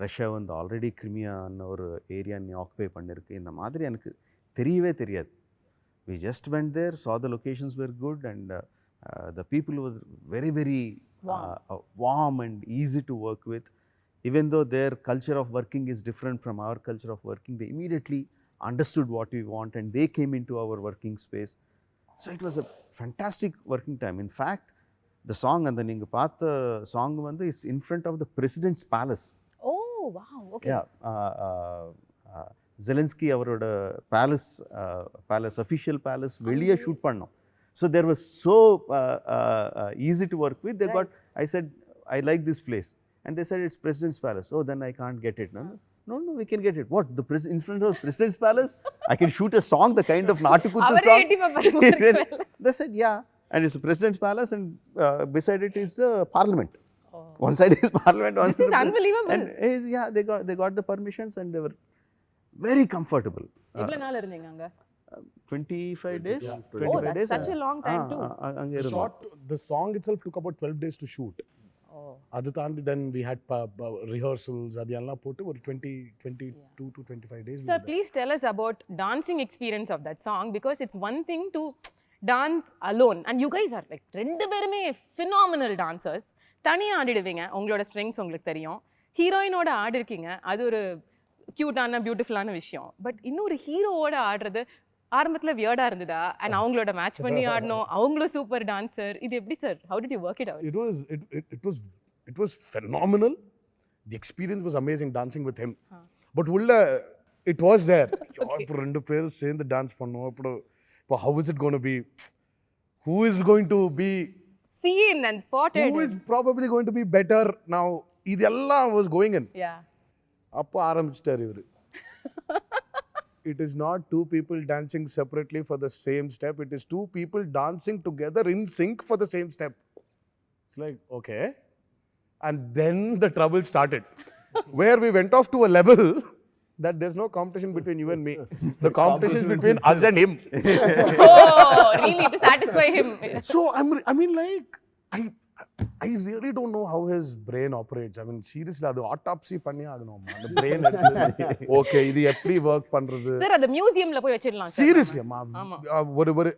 ரஷ்யா வந்து ஆல்ரெடி கிரிமியான்னு ஒரு ஏரியா ஆக்குபை பண்ணிருக்கு. இந்த மாதிரி எனக்கு தெரியவே தெரியாது. We just went there, saw the locations were good, and the people were very, very warm and easy to work with. Even though their culture of working is different from our culture of working, they immediately understood what we want and they came into our working space. So it was a fantastic working time. In fact, the song, and the ninga paatha song vandu is in front of the president's palace. Oh wow, okay. Yeah, Zelensky avaroda palace official palace veliya shoot pannom. So there was so easy to work with. They got, I said I like this place, and they said it's president's palace. Oh, then I can't get it. No, we can get it. What, in front of the president's palace? I can shoot a song, the kind of Natukuttu song. They said, yeah. And it's the president's palace, and beside it is the parliament. Oh. One side is parliament, one side is unbelievable. And yeah, they got the permissions, and they were very comfortable. எவ்வளவு நாள் இருந்தீங்க அங்க? 25 days. Yeah, 25 that's days. such a long time too. The song itself took about 12 days to shoot. அது தாண்டி then we had rehearsals அதெல்லாம் போட்டு ஒரு 22 to 25 days. Sir, please tell us about dancing experience of that song, because it's one thing to dance alone and you guys are like ரெண்டு பேருமே phenomenal dancers. தனியா ஆடிடுவீங்க, உங்களோட strengths உங்களுக்கு தெரியும். ஹீரோயினோட ஆடி இருக்கீங்க, அது ஒரு கியூட்டான பியூட்டிஃபுல்லான விஷயம். பட் இன்னொரு ஹீரோவோட ஆடுறது ஆரம்பத்தில் வியர்டாக இருந்ததா? அண்ட் அவங்களோட மேட்ச் பண்ணி ஆடணும், அவங்களும் சூப்பர் டான்சர். இது எப்படி sir? How did you work it out? It was phenomenal. The experience was amazing dancing with him. But ulla it was there. இப்போ ரெண்டு பேர் சேர்ந்து டான்ஸ் பண்ணோம். இப்போ how is it going to be? Who is going to be seen and spotted? Who is probably going to be better now? இதெல்லாம் was going in. Yeah. அப்போ ஆரம்பிச்சிட்டார் இவரு. It is not two people dancing separately for the same step. It is two people dancing together in sync for the same step. It's like, okay. And then the trouble started. Where we went off to a level that there's no competition between you and me. The competition is between us and him. Oh, really? To satisfy him. So, I mean, like, I really don't know how his brain operates. I mean, seriously, அது autopsy பண்ணி ஆகணும். அந்த brain okay, இது எப்படி work பண்றது? Sir, அந்த மியூசியம்ல போய் வச்சிடலாம். Seriously,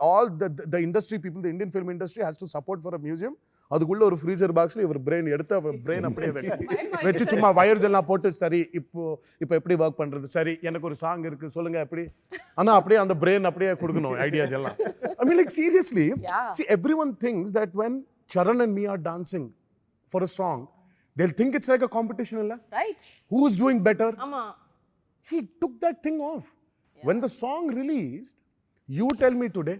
all the industry people, the Indian film industry has to support for a museum. அதுக்குள்ள ஒரு ஃப்ரீசர் பாக்ஸ்ல இவர் பிரெயின் எடுத்து அவர் பிரெயின் அப்படியே வச்சு சும்மா வயர்ஸ் எல்லாம் போட்டு சரி இப்போ எப்படி ஒர்க் பண்றது, சரி எனக்கு ஒரு சாங் இருக்கு சொல்லுங்க எப்படி, ஆனா அப்படியே அந்த பிரெயின் அப்படியே கொடுக்கணும் ஐடியாஸ் எல்லாம். I mean, like, seriously, see, everyone thinks that when Charan and me are dancing for a song, they'll think it's like a competition, illa? Right. Who's doing better? Ama. He took that thing off. When the song released, you tell me today,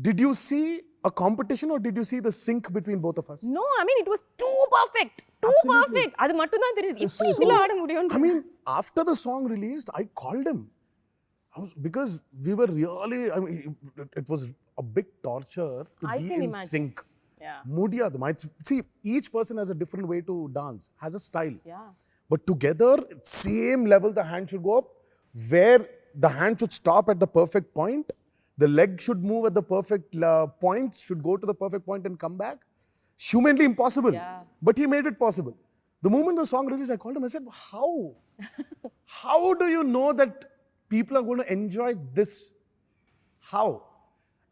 did you see a competition or did you see the sync between both of us? No, I mean, it was too perfect. Perfect. அது மட்டும் தான் தெரியுது. எப்படி இதல ஆட முடியும்? I mean, after the song released, I called him. Because we were really, I mean, it was a big torture to be in sync. Yeah. Mudiyadu. See, each person has a different way to dance, has a style. Yeah. But together, same level, the hand should go up. Where the hand should stop at the perfect point, the leg should move at the perfect point, should go to the perfect point and come back. Humanly impossible. Yeah. But he made it possible. The moment the song released, I called him. I said, how? How do you know that people are going to enjoy this? How?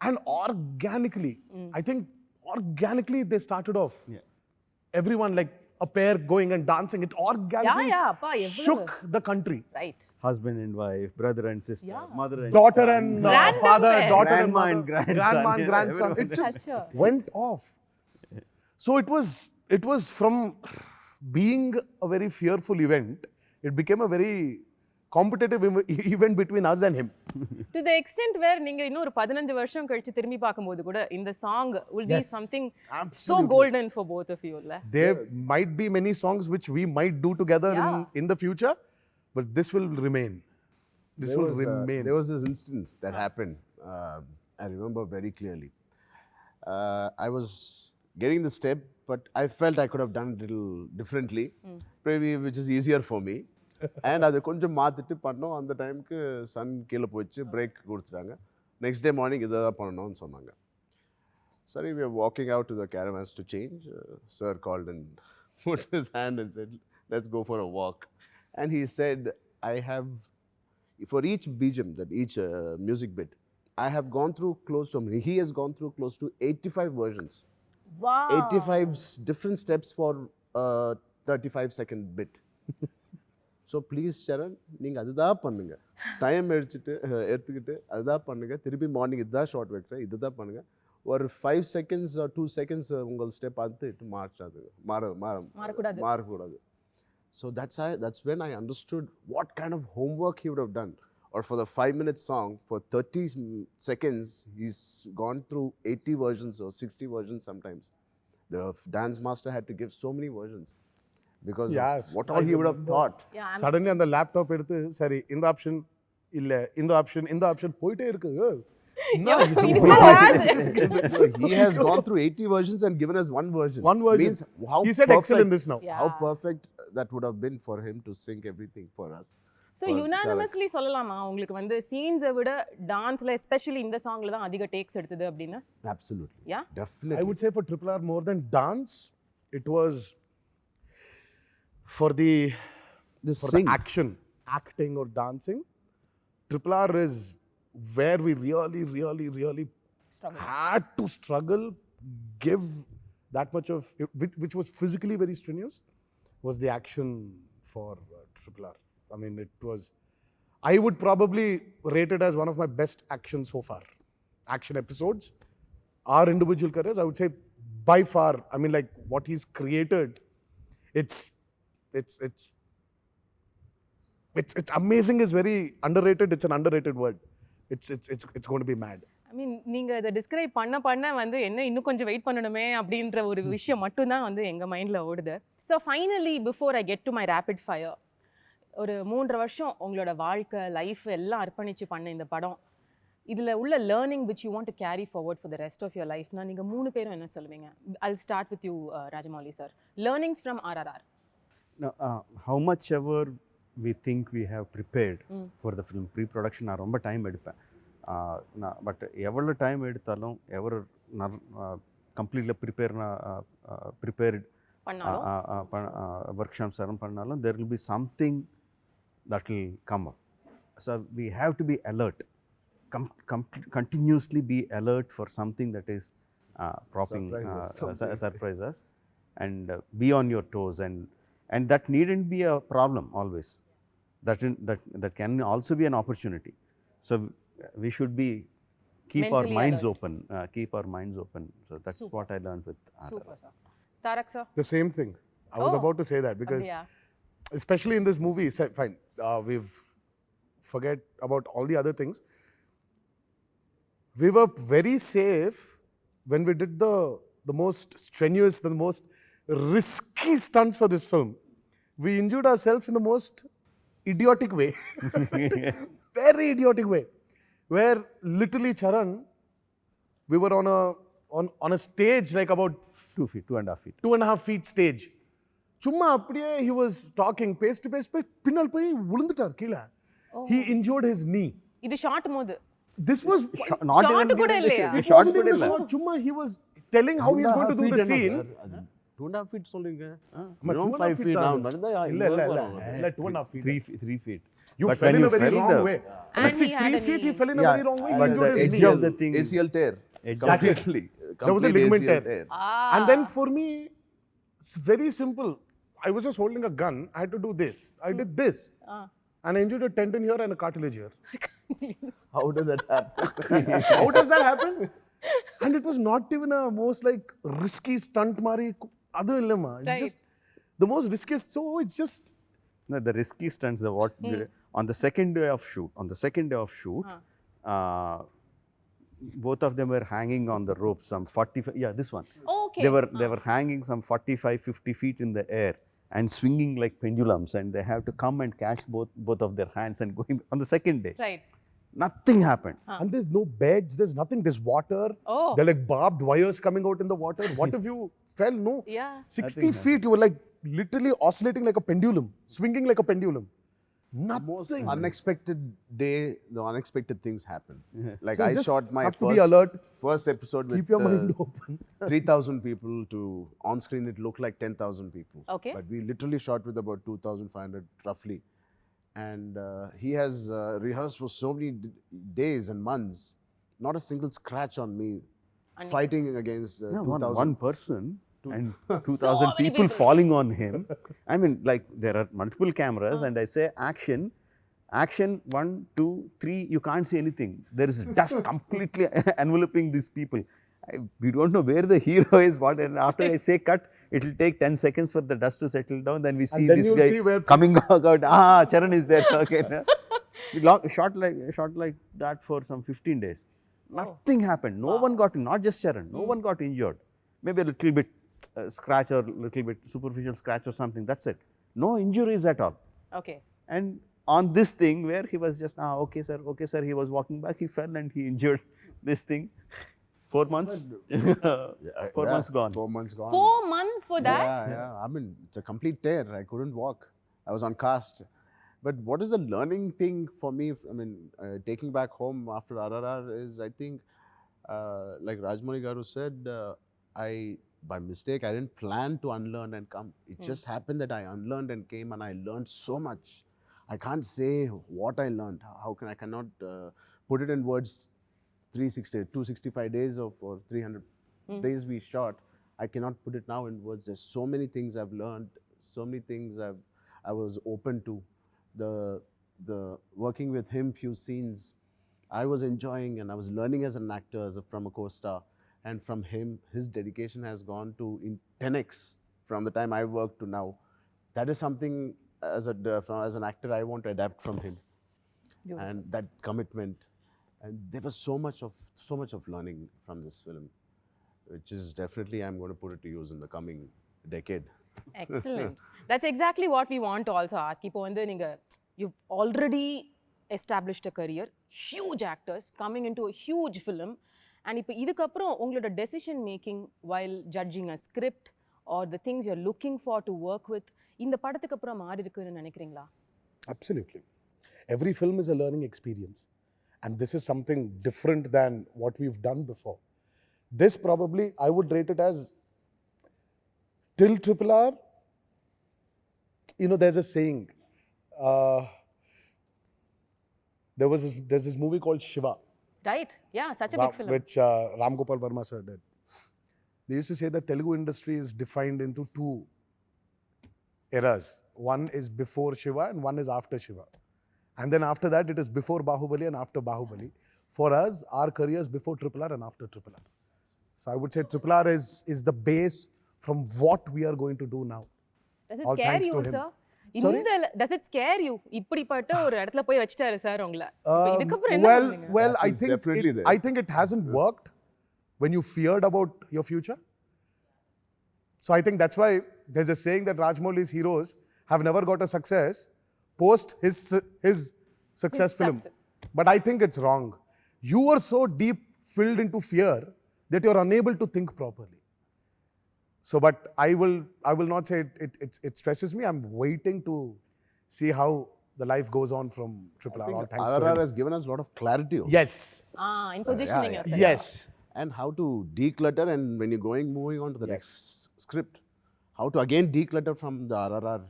And organically, I think organically they started off. Yeah. Everyone, like a pair going and dancing, it organically shook the country. Right. Husband and wife, brother and sister, mother and Daughter son, and Random father, pair. daughter Grandma and and mother, grandson. grandma and grandson. It just went off. So it was from being a very fearful event, it became a very competitive event between us and him. To the extent where நீங்க இன்னும் ஒரு 15 வருஷம் கழிச்சு திரும்பி பார்க்கும்போது கூட இந்த song will be something so golden for both of you, இல்ல? There might be many songs which we might do together in the future, but this will remain. This will remain. There was this instance that happened. I remember very clearly. I was getting the step, but I felt I could have done it a little differently, maybe which is easier for me. And அதை கொஞ்சம் மாற்றிட்டு பண்ணோம். அந்த டைமுக்கு Sun கீழே போயிடுச்சு, break கொடுத்துட்டாங்க. Next day morning இதை தான் பண்ணணும்னு சொன்னாங்க. சரி, we are walking out to the caravans to change. Sir called and put his hand and said, let's go for a walk. And he said, I have, for each BGM, that each music bit, I have gone through close to, he has gone through close to 85 versions. Wow. 85 different steps for 35-second bit. So please Charan, நீங்கள் அதுதான் பண்ணுங்கள், time எடுத்துக்கிட்டு அதுதான் பண்ணுங்கள், திருப்பி morning இதுதான் short வைக்கிறேன், இதுதான் பண்ணுங்கள், ஒரு 5 seconds or 2 seconds உங்கள் ஸ்டெப் பார்த்து மாறக்கூடாது. So that's when I understood what kind of homework he would have done. Or for the 5-minute song, for 30 seconds, he's gone through 80 versions or 60 versions sometimes. The dance master had to give so many versions. Because of what all he would have thought. Suddenly on the laptop எடுத்து சரி இந்த option இல்ல இந்த option போயிட்டே இருக்கு. No, he has gone through 80 versions and given us one version. Means how he said excel in this now. How perfect that would have been for him to sync everything for us. So unanimously சொல்லலாமா உங்களுக்கு வந்து சீன்ஸை விட டான்ஸ்ல especially இந்த சாங்ல தான் அதிக tax எடுத்தது அப்படினா? Absolutely. Yeah. Definitely. I would say for RRR more than dance, it was for the sing. action, acting or dancing. RRR is where we really had to struggle, give that much of, which was physically very strenuous, was the action for RRR. I mean, it was, I would probably rate it as one of my best action so far. Action episodes, our individual careers, I would say by far, I mean, like what he's created, it's amazing is very underrated. It's an underrated word. It's going to be mad. ஐ மீன் நீங்கள் இதை describe பண்ண வந்து என்ன இன்னும் கொஞ்சம் wait பண்ணணுமே அப்படின்ற ஒரு விஷயம் மட்டும்தான் வந்து எங்கள் மைண்டில் ஓடுது. So finally before I get to my rapid fire, ஒரு 3 வருஷம் உங்களோட வாழ்க்கை லைஃப் எல்லாம் அர்ப்பணித்து பண்ண இந்த படம், இதில் உள்ள learning which you want to carry forward for the rest of your லைஃப்னா நீங்கள் 3 பேரும் என்ன சொல்லுவீங்க? I'll start with you, Rajamouli sir. Learnings from RRR. Now, how much ever we think we have prepared for the film, pre-production நான் ரொம்ப time எடுப்பேன். But எவ்வளோ time எடுத்தாலும் எவ்வளோ கம்ப்ளீட்லி ப்ரிப்பேர்ட் ஒர்க் ஷாப்ஸ் எல்லாம் பண்ணாலும் there will be something that will come up. So we have to be alert, continuously be alert for something that is surprise us, and be on your toes, and that needn't be a problem always. That can also be an opportunity. So we should be keep Mentally our minds alert. open, So that's Super. what I learned with RRR. Super sir. Tarak sir. The same thing. I was Oh. about to say that because அப்படியா? especially in this movie, fine, we've forget about all the other things. We were very safe when we did the most strenuous, the most risky stunts for this film. We injured ourselves in the most idiotic way. Very idiotic way. Where literally Charan, we were on a stage like about 2 feet, 2.5 feet. 2.5 feet stage. சும்மா அப்படியே he was talking, பேசிட்டு பின்னால் போய் விழுந்துட்டார் கீழே. He injured his knee. இது short மோது. This was Not Shot even கூட இல்லையா? it shot wasn't கூட even a இல்ல. shot. சும்மா he was telling how he is going to do the scene. 2.5 feet சொல்றீங்க. ஆமா, 2.5 5 feet தான். down. நடந்தா இல்ல 2.5 feet. 3 feet. You But fell when in you a very fell wrong the- way. And Let's see, he had 3 a feet he knee. fell in a very wrong way. He but injured the his edge knee. of the thing, ACL tear. Exactly. There was a Complete ligament ACL tear. Ah. And then for me, it's very simple. I was just holding a gun. I had to do this. I did this. And I injured a tendon here and a cartilage here. How does that happen? How does that happen? And it was not even a most like risky stunt mari. Adu illamma. It's Right. just the most riskiest. So it's just no, the risky stunts, on the second day of shoot, both of them were hanging on the ropes, some 45, this one. Okay. They were hanging some 45-50 feet in the air and swinging like pendulums, and they have to come and catch both of their hands and going on the second day. Right. Nothing happened. and there's no beds, there's nothing, there's water. Oh. They're like barbed wires coming out in the water. What if you fell? No. Yeah. 60 feet, you were like literally oscillating like a pendulum, swinging like a pendulum. Most Nothing. unexpected day, the unexpected things happen. Like So you I just shot my have to be alert. first episode Keep with your mind open. 3,000 people to on screen it looked like 10,000 people. Okay. But we literally shot with about 2,500 roughly. And he has rehearsed for so many days and months. Not a single scratch on me. Fighting against No, 2,000. one person and So 2,000 many people people. falling on him. I mean, like there are multiple cameras, and I say action, 1, 2, 3, you can't see anything. There is dust completely enveloping these people. We don't know where the hero is. What, and after I say cut, it will take 10 seconds for the dust to settle down. Then we see then this you'll guy see where coming out. Charan is there. Okay. We shot like that for some 15 days. Nothing happened. No one got, not just Charan, no one got injured. Maybe a little bit scratch or little bit superficial scratch or something. That's it. No injuries at all. Okay. And on this thing where he was just, okay sir, he was walking back, he fell and he injured this thing. 4 months? 4 months gone. 4 months gone. 4 months for that? Yeah. I mean, it's a complete tear. I couldn't walk. I was on cast. But what is the learning thing for me? I mean, taking back home after RRR is, I think, like Rajamouli Garu said, by mistake, I didn't plan to unlearn and come. It just happened that I unlearned and came, and I learned so much. I can't say what I learned. I cannot put it in words. 265 days or 300 days we shot. I cannot put it now in words. There's so many things I've learned, so many things I was open to. The working with him, few scenes I was enjoying, and I was learning as an actor, from a co-star. And from him, his dedication has gone to in 10x from the time I worked to now. That is something as an actor I want to adapt from him. Beautiful. And that commitment. And there was so much of learning from this film, which is definitely I'm going to put it to use in the coming decade. Excellent. That's exactly what we want to also ask. இப்போ வந்து நீங்க you've already established a career, huge actors coming into a huge film, and இப்போ இதுக்கப்புறம் உங்களோட decision making while judging a script or the things you're looking for to work with இந்த படத்துக்கு அப்புறம் மாறி இருக்குன்னு நினைக்கிறீங்களா? Absolutely. Every film is a learning experience. And this is something different than what we've done before. This probably, I would rate it as, till RRR, there's a saying. There's this movie called Shiva. Right? Yeah, such a big film. Which Ram Gopal Verma sir did. They used to say that Telugu industry is defined into two eras. One is before Shiva and one is after Shiva. And then after that, it is before Bahubali and after Bahubali. For us, our career is before RRR and after RRR. So I would say RRR is the base from what we are going to do now. Does it All scare thanks you, to him. sir? Sorry? Does it scare you? இப்படிப்பட்ட ஒரு இடத்துல போய் வச்சிட்டாரு sir உங்களை. இதுக்கப்புறம் என்ன பண்ணுவீங்க? Well, That is definitely there. I think it hasn't worked when you feared about your future. So I think that's why there's a saying that Rajamouli's heroes have never got a success post his success film. But I think it's wrong. You are so deep filled into fear that you're unable to think properly. So, but I will not say it stresses me. I'm waiting to see how the life goes on from RRR. All thanks to RRR him. has given us a lot of clarity also. Yes. In positioning yeah, yourself. Yes. And how to declutter, and when you're moving on to the next script, how to again declutter from the RRR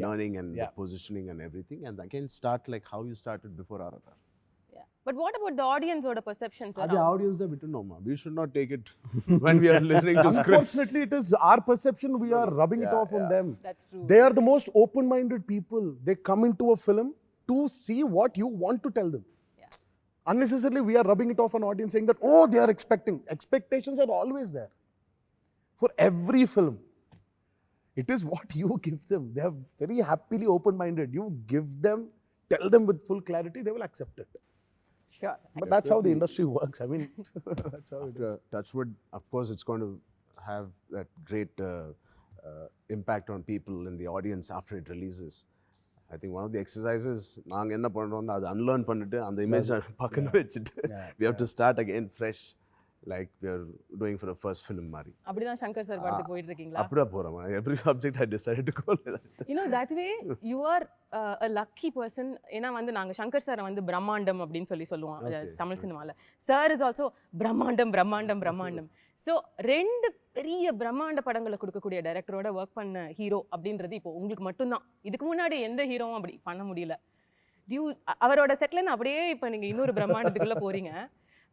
learning and the positioning and everything, and again start like how you started before RRR. Yeah. But what about the audience or the perceptions The around? audience are bitten, no, ma. We should not take it when we are listening to scripts. Unfortunately, it is our perception. We are rubbing it off on them. That's true. They are the most open-minded people. They come into a film to see what you want to tell them. Yeah. Unnecessarily, we are rubbing it off on audience, saying that, oh, they are expecting. Expectations are always there. For every film. It is what you give them. They are very happily open-minded. You give them, tell them with full clarity, they will accept it. Sure. But that's how the industry works. I mean, that's how it is. Touchwood, of course, it's going to have that great impact on people in the audience after it releases. I think one of the exercises, நாங்க என்ன பண்றோம்னா அதை unlearn பண்ணிட்டு அந்த image பக்கத்துல வச்சிட்டு we have to start again fresh, like we are doing for the first film மாதிரி. அப்படிதான் சங்கர் சார் படத்துக்கு போயிட்டு இருக்கீங்களா? அப்படியே போறோம். Every subject I decided to call it that. That way you are a lucky person. ஏன்னா வந்து நாங்க சங்கர் சாரை வந்து பிரம்மாண்டம் அப்படின்னு சொல்லுவோம் தமிழ் சினிமால. சார் இஸ் ஆல்சோ பிரம்மாண்டம். ஸோ 2 பெரிய பிரம்மாண்ட படங்களை கொடுக்கக்கூடிய டைரக்டரோட ஒர்க் பண்ண ஹீரோ அப்படின்றது இப்போ உங்களுக்கு மட்டும்தான். இதுக்கு முன்னாடி எந்த ஹீரோவும் அப்படி பண்ண முடியல. அவரோட செட்லேருந்து அப்படியே இப்போ நீங்கள் இன்னொரு பிரம்மாண்டத்துக்குள்ளே போறீங்க.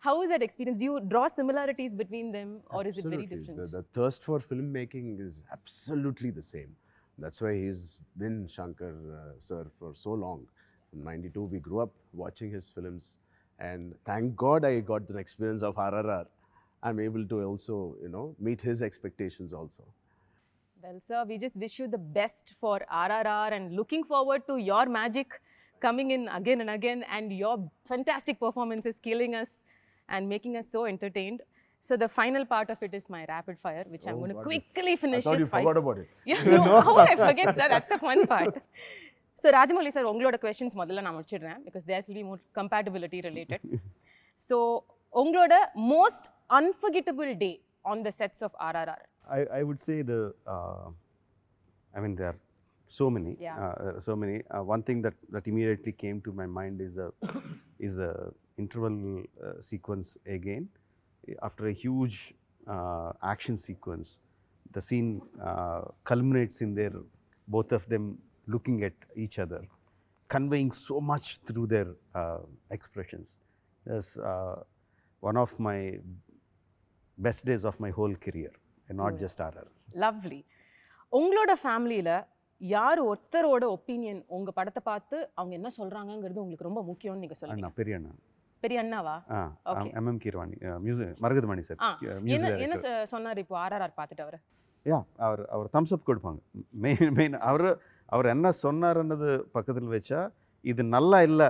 How is that experience? Do you draw similarities between them, or is it very different? The thirst for filmmaking is absolutely the same. That's why he's been Shankar sir for so long. From 92, we grew up watching his films, and thank God I got the experience of RRR. I'm able to also, meet his expectations also. Well, sir, we just wish you the best for RRR and looking forward to your magic coming in again and again, and your fantastic performances killing us and making us so entertained. So the final part of it is my rapid fire, which I'm going to quickly finish. I thought you forgot about it. Yeah, no, how I forget, sir? That's the fun part. So Rajamouli sir, உங்களோட questions முதல்ல நான் முடிச்சிடுறேன் because there will be more compatibility related. So உங்களோட most unforgettable day on the sets of RRR? I would say there are so many. One thing that immediately came to my mind is the interval sequence again. After a huge action sequence. The scene culminates in their both of them looking at each other, conveying so much through their expressions. That's one of my best days of my whole career, and not just RR. Lovely. உங்களோட ஃபேமிலியில் யார் ஒருத்தரோட opinion உங்கள் படத்தை பார்த்து அவங்க என்ன சொல்கிறாங்கங்கிறது உங்களுக்கு ரொம்ப முக்கியம்னு நீங்கள் சொல்லுங்க. அண்ணா பெரிய அண்ணா. பெரிய அண்ணாவா? MM Keeravani music Maragathamani sir என்ன சொன்னார் இப்போ RRR பார்த்துட்டு அவர்? அவர் தம்ஸ் அப் கொடுப்பாங்க. மெயின் அவர் என்ன சொன்னார்ன்றது பக்கத்தில் வச்சா இது நல்லா இல்லை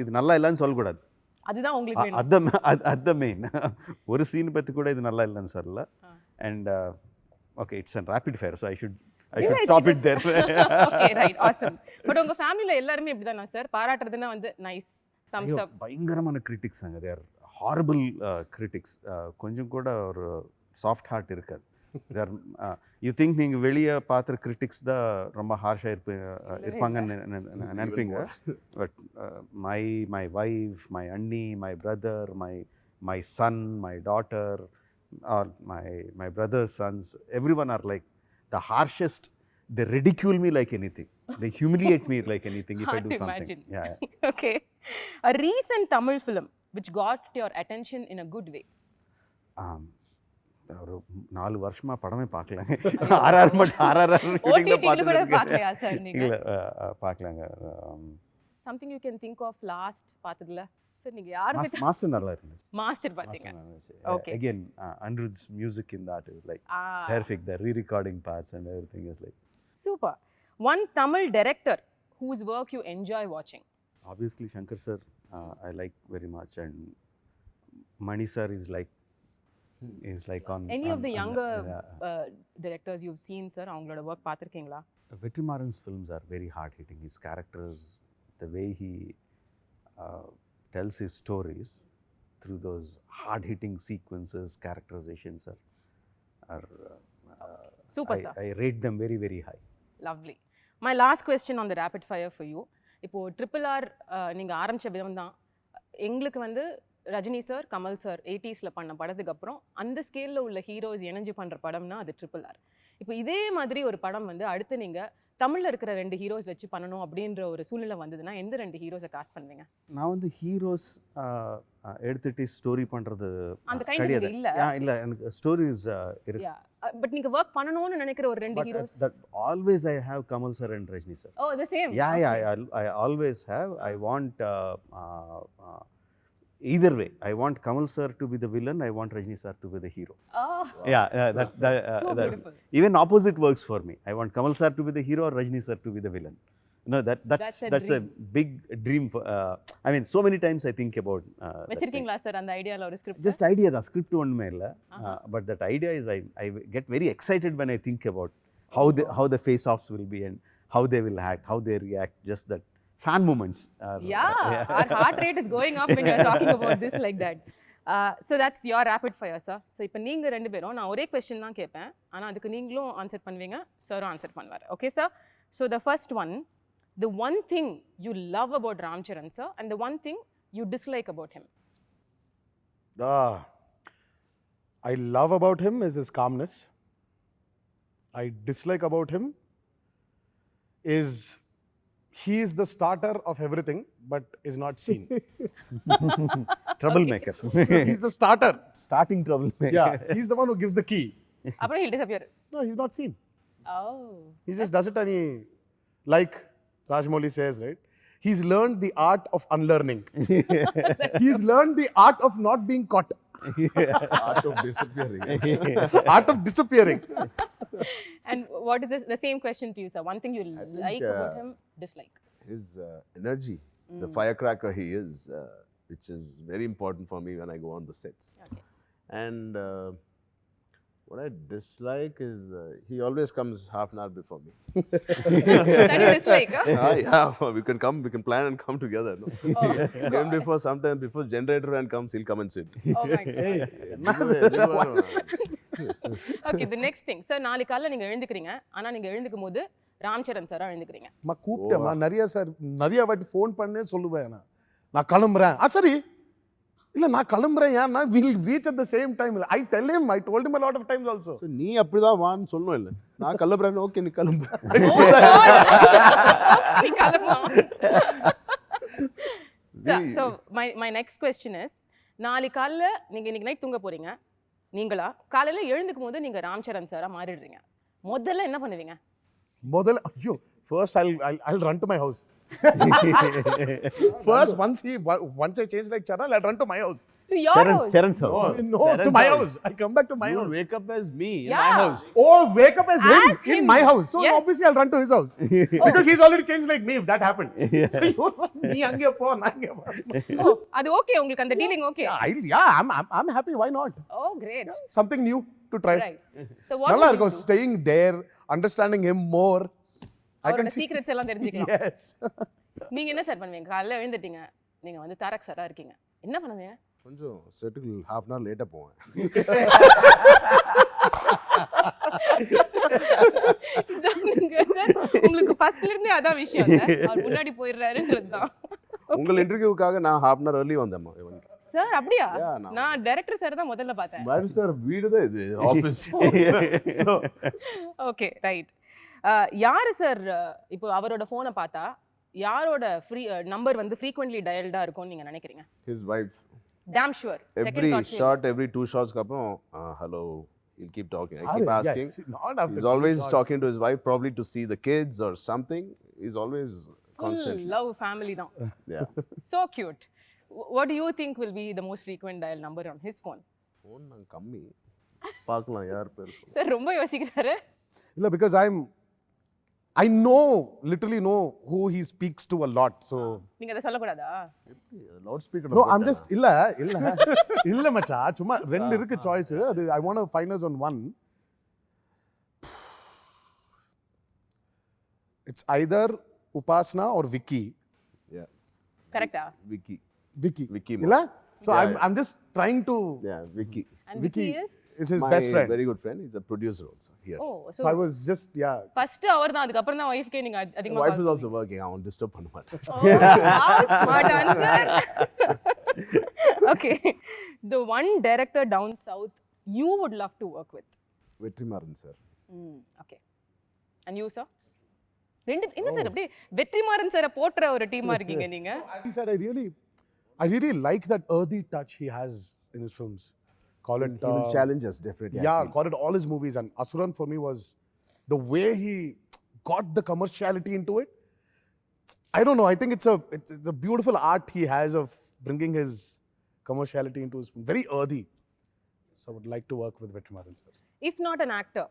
இது நல்லா இல்லைன்னு சொல்லக்கூடாது. அதுதான் உங்களுக்கு அது மெயின். ஒரு சீன் பற்றி கூட இது நல்லா இல்லைன்னு சொல்லல. And okay, it's a rapid fire, so I should stop it there. Okay, right, awesome. But உங்க ஃபேமிலில எல்லாரும் இப்படிதானா சார்? பாராட்டுறதுன்னா வந்து நைஸ், தம்ஸ் அப். பயங்கரமான கிரிட்டிக்ஸ் அங்க. தேர் ஹாரிபிள் கிரிட்டிக்ஸ். கொஞ்சம் கூட ஒரு சாஃப்ட் ஹார்ட் இருக்காது. தேர் யூ திங்க் நீங்கள் வெளியே பார்த்துற கிரிட்டிக்ஸ் தான் ரொம்ப ஹார்ஷாக இருப்பாங்கன்னு நினைப்பீங்க. பட் மை வைஃப், மை அண்ணி, my brother, my son, my daughter, or my brother's sons, everyone are like the harshest. They ridicule me like anything. They humiliate me like anything if I do something. Imagine. Yeah. Okay. A recent Tamil film which got your attention in a good way. ஒரு 4 வருஷமா படமே பார்க்கலங்க. RRR ஷூட்டிங்ல பார்க்கலையா sir நீங்க? இல்ல பார்க்கலங்க. Something you can think of last பார்த்ததுல? Sir நீங்க யாருக்கு? Master நல்லா இருந்துச்சு. மாஸ்டர் பாத்தீங்க? Okay. Again, Anirudh's music in that is like perfect. The re-recording parts and everything is like super. One Tamil director whose work you enjoy watching? Obviously Shankar sir, I like very much, and Mani sir is like on any of the younger directors you've seen, sir, avangaloda work paathirkeenga? Vetrimaran's films are very hard hitting. His characters, the way he tells his stories through those hard-hitting sequences, characterizations are super, sir. I rate them very, very high. Lovely. My last question on the rapid fire for you. இப்போ RRR நீங்கள் ஆரம்பித்த விதம் தான் எங்களுக்கு வந்து Rajini sir, Kamal sir 80s பண்ண படத்துக்கு அப்புறம் அந்த ஸ்கேலில் உள்ள ஹீரோஸ் இணைஞ்சு பண்ணுற படம்னா அது RRR. இப்போ இதே மாதிரி ஒரு படம் வந்து அடுத்து நீங்கள் தமிழில் இருக்கிற 2 ஹீரோஸ் வச்சு பண்ணணும் அப்படின்ற ஒரு சூழ்நிலை வந்ததுன்னா எந்த 2 ஹீரோஸை காஸ்ட் பண்ணுவீங்க? நான் வந்து ஹீரோஸ் எடுத்துட்டு ஸ்டோரி பண்ணுறது அந்த கைண்ட் இல்லை. இல்லை, எனக்கு ஸ்டோரிஸ் இருக்கு. பட் நீங்கள் ஒர்க் பண்ணணும்னு நினைக்கிற ஒரு 2 heroes? Always I have Kamal sir and Rajini sir. Oh, the same. I always have. I want either way. I want Kamal sir to be the villain, I want Rajini sir to be the hero. Oh. So beautiful. Even opposite works for me. I want Kamal sir to be the hero or Rajini sir to be the villain. That's a big dream for, I mean, so many times I think about வெச்சிருக்கீங்களா sir அந்த ஐடியால ஒரு script? Just idea da, script ஒண்ணுமே இல்ல. But that idea is I get very excited when I think about how the face offs will be and how they will act, how they react, just that fan moments. Our heart rate is going up when you're talking about this like that. So that's your rapid fire, sir. So இப்போ நீங்கள் 2 பேரும் நான் ஒரே question தான் கேட்பேன், ஆனால் அதுக்கு நீங்களும் ஆன்சர் பண்ணுவீங்க, சாரும் ஆன்சர் பண்ணுவார். Okay sir? So the first one, the one thing you love about Ram Charan, sir, and the one thing you dislike about him. I love about him is his calmness. I dislike about him is he is the starter of everything but is not seen. Troublemaker. He's the starter. Starting troublemaker. Yeah, he's the one who gives the key. Apparently he'll disappear. No, he's not seen. Oh. He just does it and he, like Rajamouli says, right? He's learned the art of unlearning. He's learned the art of not being caught. Art of disappearing. Art of disappearing. And what is this? The same question to you, sir. One thing you like about him, dislike? His energy, the firecracker he is, which is very important for me when I go on the sets. Okay. And what I dislike is he always comes half an hour before me. That you dislike, huh? Yeah, we can plan and come together. No? Oh, Even before, sometimes before generator van comes, he'll come and sit. Oh my God. Okay, the next thing. Sir, நாளைக்கு காலையில நீங்க எழுந்துக்கிறீங்க, ஆனா நீங்க எழுந்துக்கும் போது ராம் சரண் சாரா எழுந்துக்கிறீங்க. கூப்பிட்டேன் நிறைய வாட்டி phone பண்ணே சொல்லுவேன், நான் கிளம்புறேன். சரி இல்ல நான் கிளம்புறேன் ஏன்னா we'll reach at the same time. I told him a lot of times also. So, நீ அப்படிதான் வான்னு சொல்லணும் இல்லை நான் கிளம்புறேன்னு ஓகே நீ கிளம்பு நீ கிளம்பலாம். So my next question is, நாளைக்கு காலைல நீங்க இன்னைக்கு நைட் தூங்க போறீங்க, நீங்களா காலையில எழுந்துக்கும் போது நீங்க ராம் சரண் சாரா மாறிடுறீங்க, முதல்ல என்ன பண்ணுவீங்க? முதல்ல ஐயோ first I'll run to my house. First, once I change like Charan, I'll run to my house. To your house? Charan's house. No, to my house. I come back to my You house. wake up as me in Yeah. my house. Oh, wake up as him As in him. my house. So Yes. obviously I'll run to his house because he's already changed like me. If that happened, so you நீ அங்கே போ நான் இங்கே போ. Oh, அது okay, உங்களுக்கு அந்த dealing okay? I'm happy. Why not? Oh, great. Something new to try. Right. So what நல்லா would you இருக்கும் do? staying there, understanding him more. I can அவரோட see. சீக்ரெட்ஸ் எல்லாம் தெரிஞ்சுக்கலாம். Yes. நீங்க என்ன சார் பண்ணுவீங்க? காலையில எழுந்துட்டீங்க, நீங்க வந்து தாரக் சாரா இருக்கீங்க, என்ன பண்ணுவீங்க? கொஞ்சம் செட்டுக்கு half an hour லேட்டா போவேன் இதானுங்க சார், உங்களுக்கு ஃபர்ஸ்ட்ல இருந்தே அதான் விஷயம் சார், அவர் முன்னாடி போயிடுறாருன்றது தான். உங்கள் இன்டர்வியூக்காக நான் half an hour early வந்தேம்மா இவனுக்கு சார் அப்படியா? Yeah, நான் டைரக்டர் சார் தான் முதல்ல பார்த்தேன். பாரு சார் வீடு தான் இது ஆஃபீஸ் ஓகே ரைட். யாரு சார் இப்போ அவரோட ஃபோனை பார்த்தா யாரோட நம்பர் வந்து ஃப்ரீக்வென்ட்லி டயல்டா இருக்கும்னு நீங்க நினைக்கிறீங்க? his wife Damn sure. every shot every 2 shots க்கு அப்புறம் hello he'll keep talking I keep asking Not after he's always talking to his wife probably to see the kids or something he's always full constantly love family தான். yeah So cute. What do you think will be the most frequent dial number on his phone? phone நான் கம்மி பார்க்கலாம் யார் பேர் sir ரொம்ப யோசிக்கிறாரு. இல்ல because I literally know who he speaks to a lot. So நீங்க அத சொல்லக்கூடாதா? Loud speaker no, I'm just இல்ல மச்சா சும்மா ரெண்டு இருக்கு சாய்ஸ் அது I want to find us on one. It's either Upasna or Vicky. yeah கரெக்ட்டா? Vicky இல்ல so Yeah, I'm just trying to yeah Vicky And Vicky is his my best friend. very good friend he's a producer also here oh So so I was just first அவர் தான், அதுக்கு அப்புறம் தான் வைஃப்கே நீங்க அதிகமா wife is also working I won't disturb பண்ண மாட்டேன் smart answer. Okay, the one director down south you would love to work with? Vetrimaaran sir Okay, and you sir? ரெண்டு என்ன சார் அப்படியே வெற்றிமாறன் சாரை போட்ற ஒரு டீமா இருக்கீங்க நீங்க? as he said I really like that earthy touch he has in his films. Call it he will challenge us definitely I yeah, feel. call it all his movies, and Asuran for me was the way he got the commerciality into it. I don't know. I think it's a beautiful art he has of bringing his commerciality into his film. Very earthy. So I would like to work with Vetrimaran sir. If not an actor,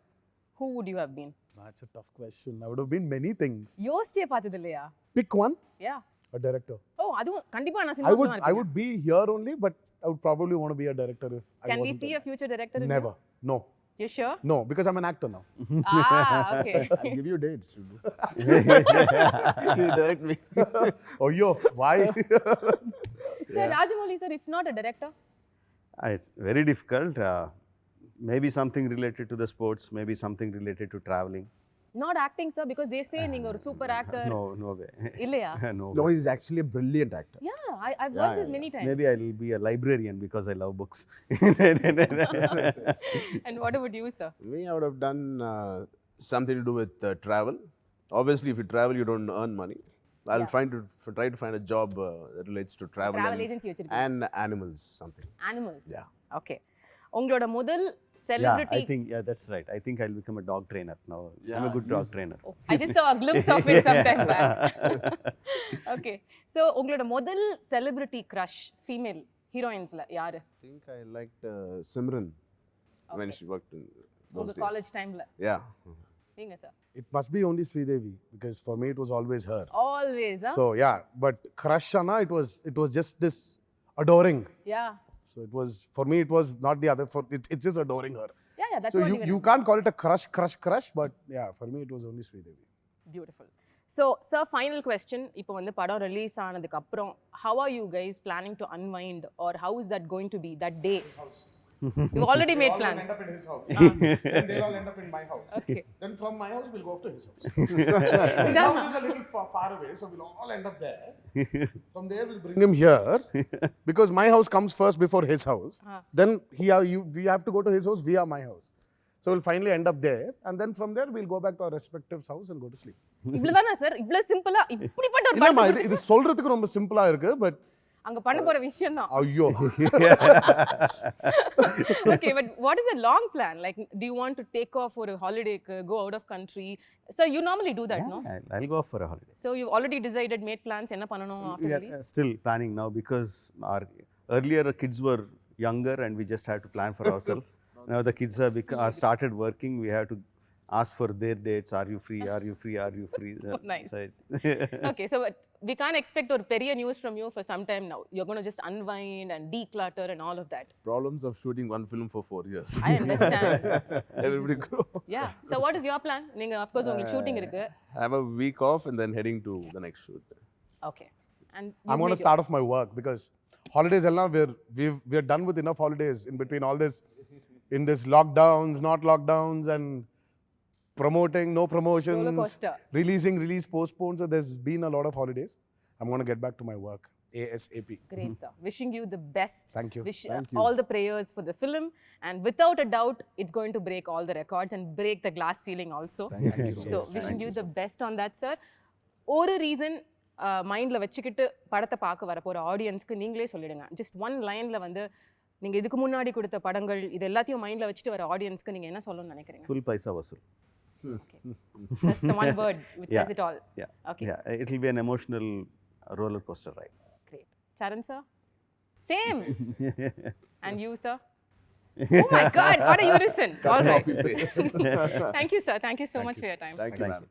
who would you have been? That's a tough question. I would have been many things. யோசிச்சே பார்த்தது இல்லையா? Pick one. Yeah. A director. Oh, அதுவும் கண்டிப்பா நான் I cinema would be here only, but I would probably want to be a director if I Can we wasn't. see a future director? in Never. No. You? You sure? No, because I'm an actor now. Okay. I'll give you dates You direct me. Oh, yo, why? Sir, Rajamouli sir, if not a director? It's very difficult. Maybe something related to the sports, maybe something related to traveling. Not acting sir, because they say நீங்க ஒரு super actor. No way. இல்லையா? No no way. he's actually a brilliant actor Yeah, I've heard this many times. Maybe I'll be a librarian because I love books. And what about you sir? me I would have done something to do with travel obviously if you travel you don't earn money I'll try to find a job that relates to travel Agency வச்சிருக்கீங்க. and animals something Animals. Yeah. Okay. உங்களோட முதல் Yeah, celebrity. I think that's right. I think I'll become a dog trainer now. I'm a good dog trainer. Oh, I just saw a glimpse of it sometime back. Okay. So உங்களோட முதல் celebrity crush female heroinesல யாரு? I think I liked Simran when she worked in those உங்க days college டைம்ல. yeah நீங்க sir? It must be only Sridevi because for me it was always her. Always, huh? So yeah, but crush Anna, it was just this adoring. Yeah. So it was for me it was not the other. It's just adoring her. Yeah, that's So what you can't call it a crush, but yeah, for me it was only Sridevi. Beautiful. So, sir, final question. இப்போ வந்து படம் release ஆனதுக்கு அப்புறம் how are you guys planning to unwind or how is that going to be that day? You already made All will plans. end up in his house. Then they'll all end up in my house. Okay. Then from my house, we'll go off to his house. His house is a little far away, so we'll all end up there. From there, we'll bring him here because my house comes first before his house. Then we have to go to his house via my house. So we'll finally end up there, and then from there, we'll go back to our respective house and go to sleep. இவ்வளவுதானா sir? இவ்வளவு சிம்பிளா இப்படிப்பட்ட ஒரு இல்லம்மா படம் இது சொல்றதுக்கு ரொம்ப சிம்பிளா இருக்கு பட் அங்க பண்ண போற விஷயம் தான். ஐயோ Okay, but what is a long plan? Like, do you want to take off for a holiday, go out of country? So you normally do that, no? I'll go for a holiday. So you've already decided, made plans, என்ன பண்ணனும் after We are release? still planning now because our earlier kids were younger and we just had to plan for ourselves. Now the kids are started working. We have to ask for their dates. Are you free? Are you free? Are you free? Nice. So it's Okay, so but we can't expect or பெரிய news from you for some time now. You're going to just unwind and declutter and all of that. Problems of shooting one film for 4 years. I understand. Everybody grow. Yeah. So what is your plan? நீங்க of course உங்களுக்கு shooting இருக்கு. Have a week off and then heading to the next shoot. Okay. And I'm going to start off my work because holidays we're done with enough holidays in between all this in this lockdowns, not lockdowns, and promoting, no promotions, Roller coaster. release postponed. So there's been a lot of holidays. I'm going to get back to my work ASAP. Great, sir. Wishing you the best. Thank you. Wish all the prayers for the film, and without a doubt, it's going to break all the records and break the glass ceiling also. Thank you so So much. wishing you the best on that, sir. ஒரு reason மைண்டில் வச்சுக்கிட்டு படத்தை பார்க்க வர போகிற ஆடியன்ஸ்க்கு நீங்களே சொல்லிடுங்க. ஜஸ்ட் ஒன் லைனில் வந்து நீங்கள் இதுக்கு முன்னாடி கொடுத்த படங்கள் இது எல்லாத்தையும் மைண்டில் வச்சுட்டு வர ஆடியன்ஸ்க்கு நீங்கள் என்ன சொல்லணும்னு நினைக்கிறீங்க? full paisa vasool. Okay. That's the one word which says it all. Yeah. Okay. Yeah. It will be an emotional roller coaster ride. Great. Charan, sir? Same. And you, sir? Oh my God, what a unison. All right. Copy paste. Thank you, sir. Thank you so much for your time. Thank you, Thanks. ma'am.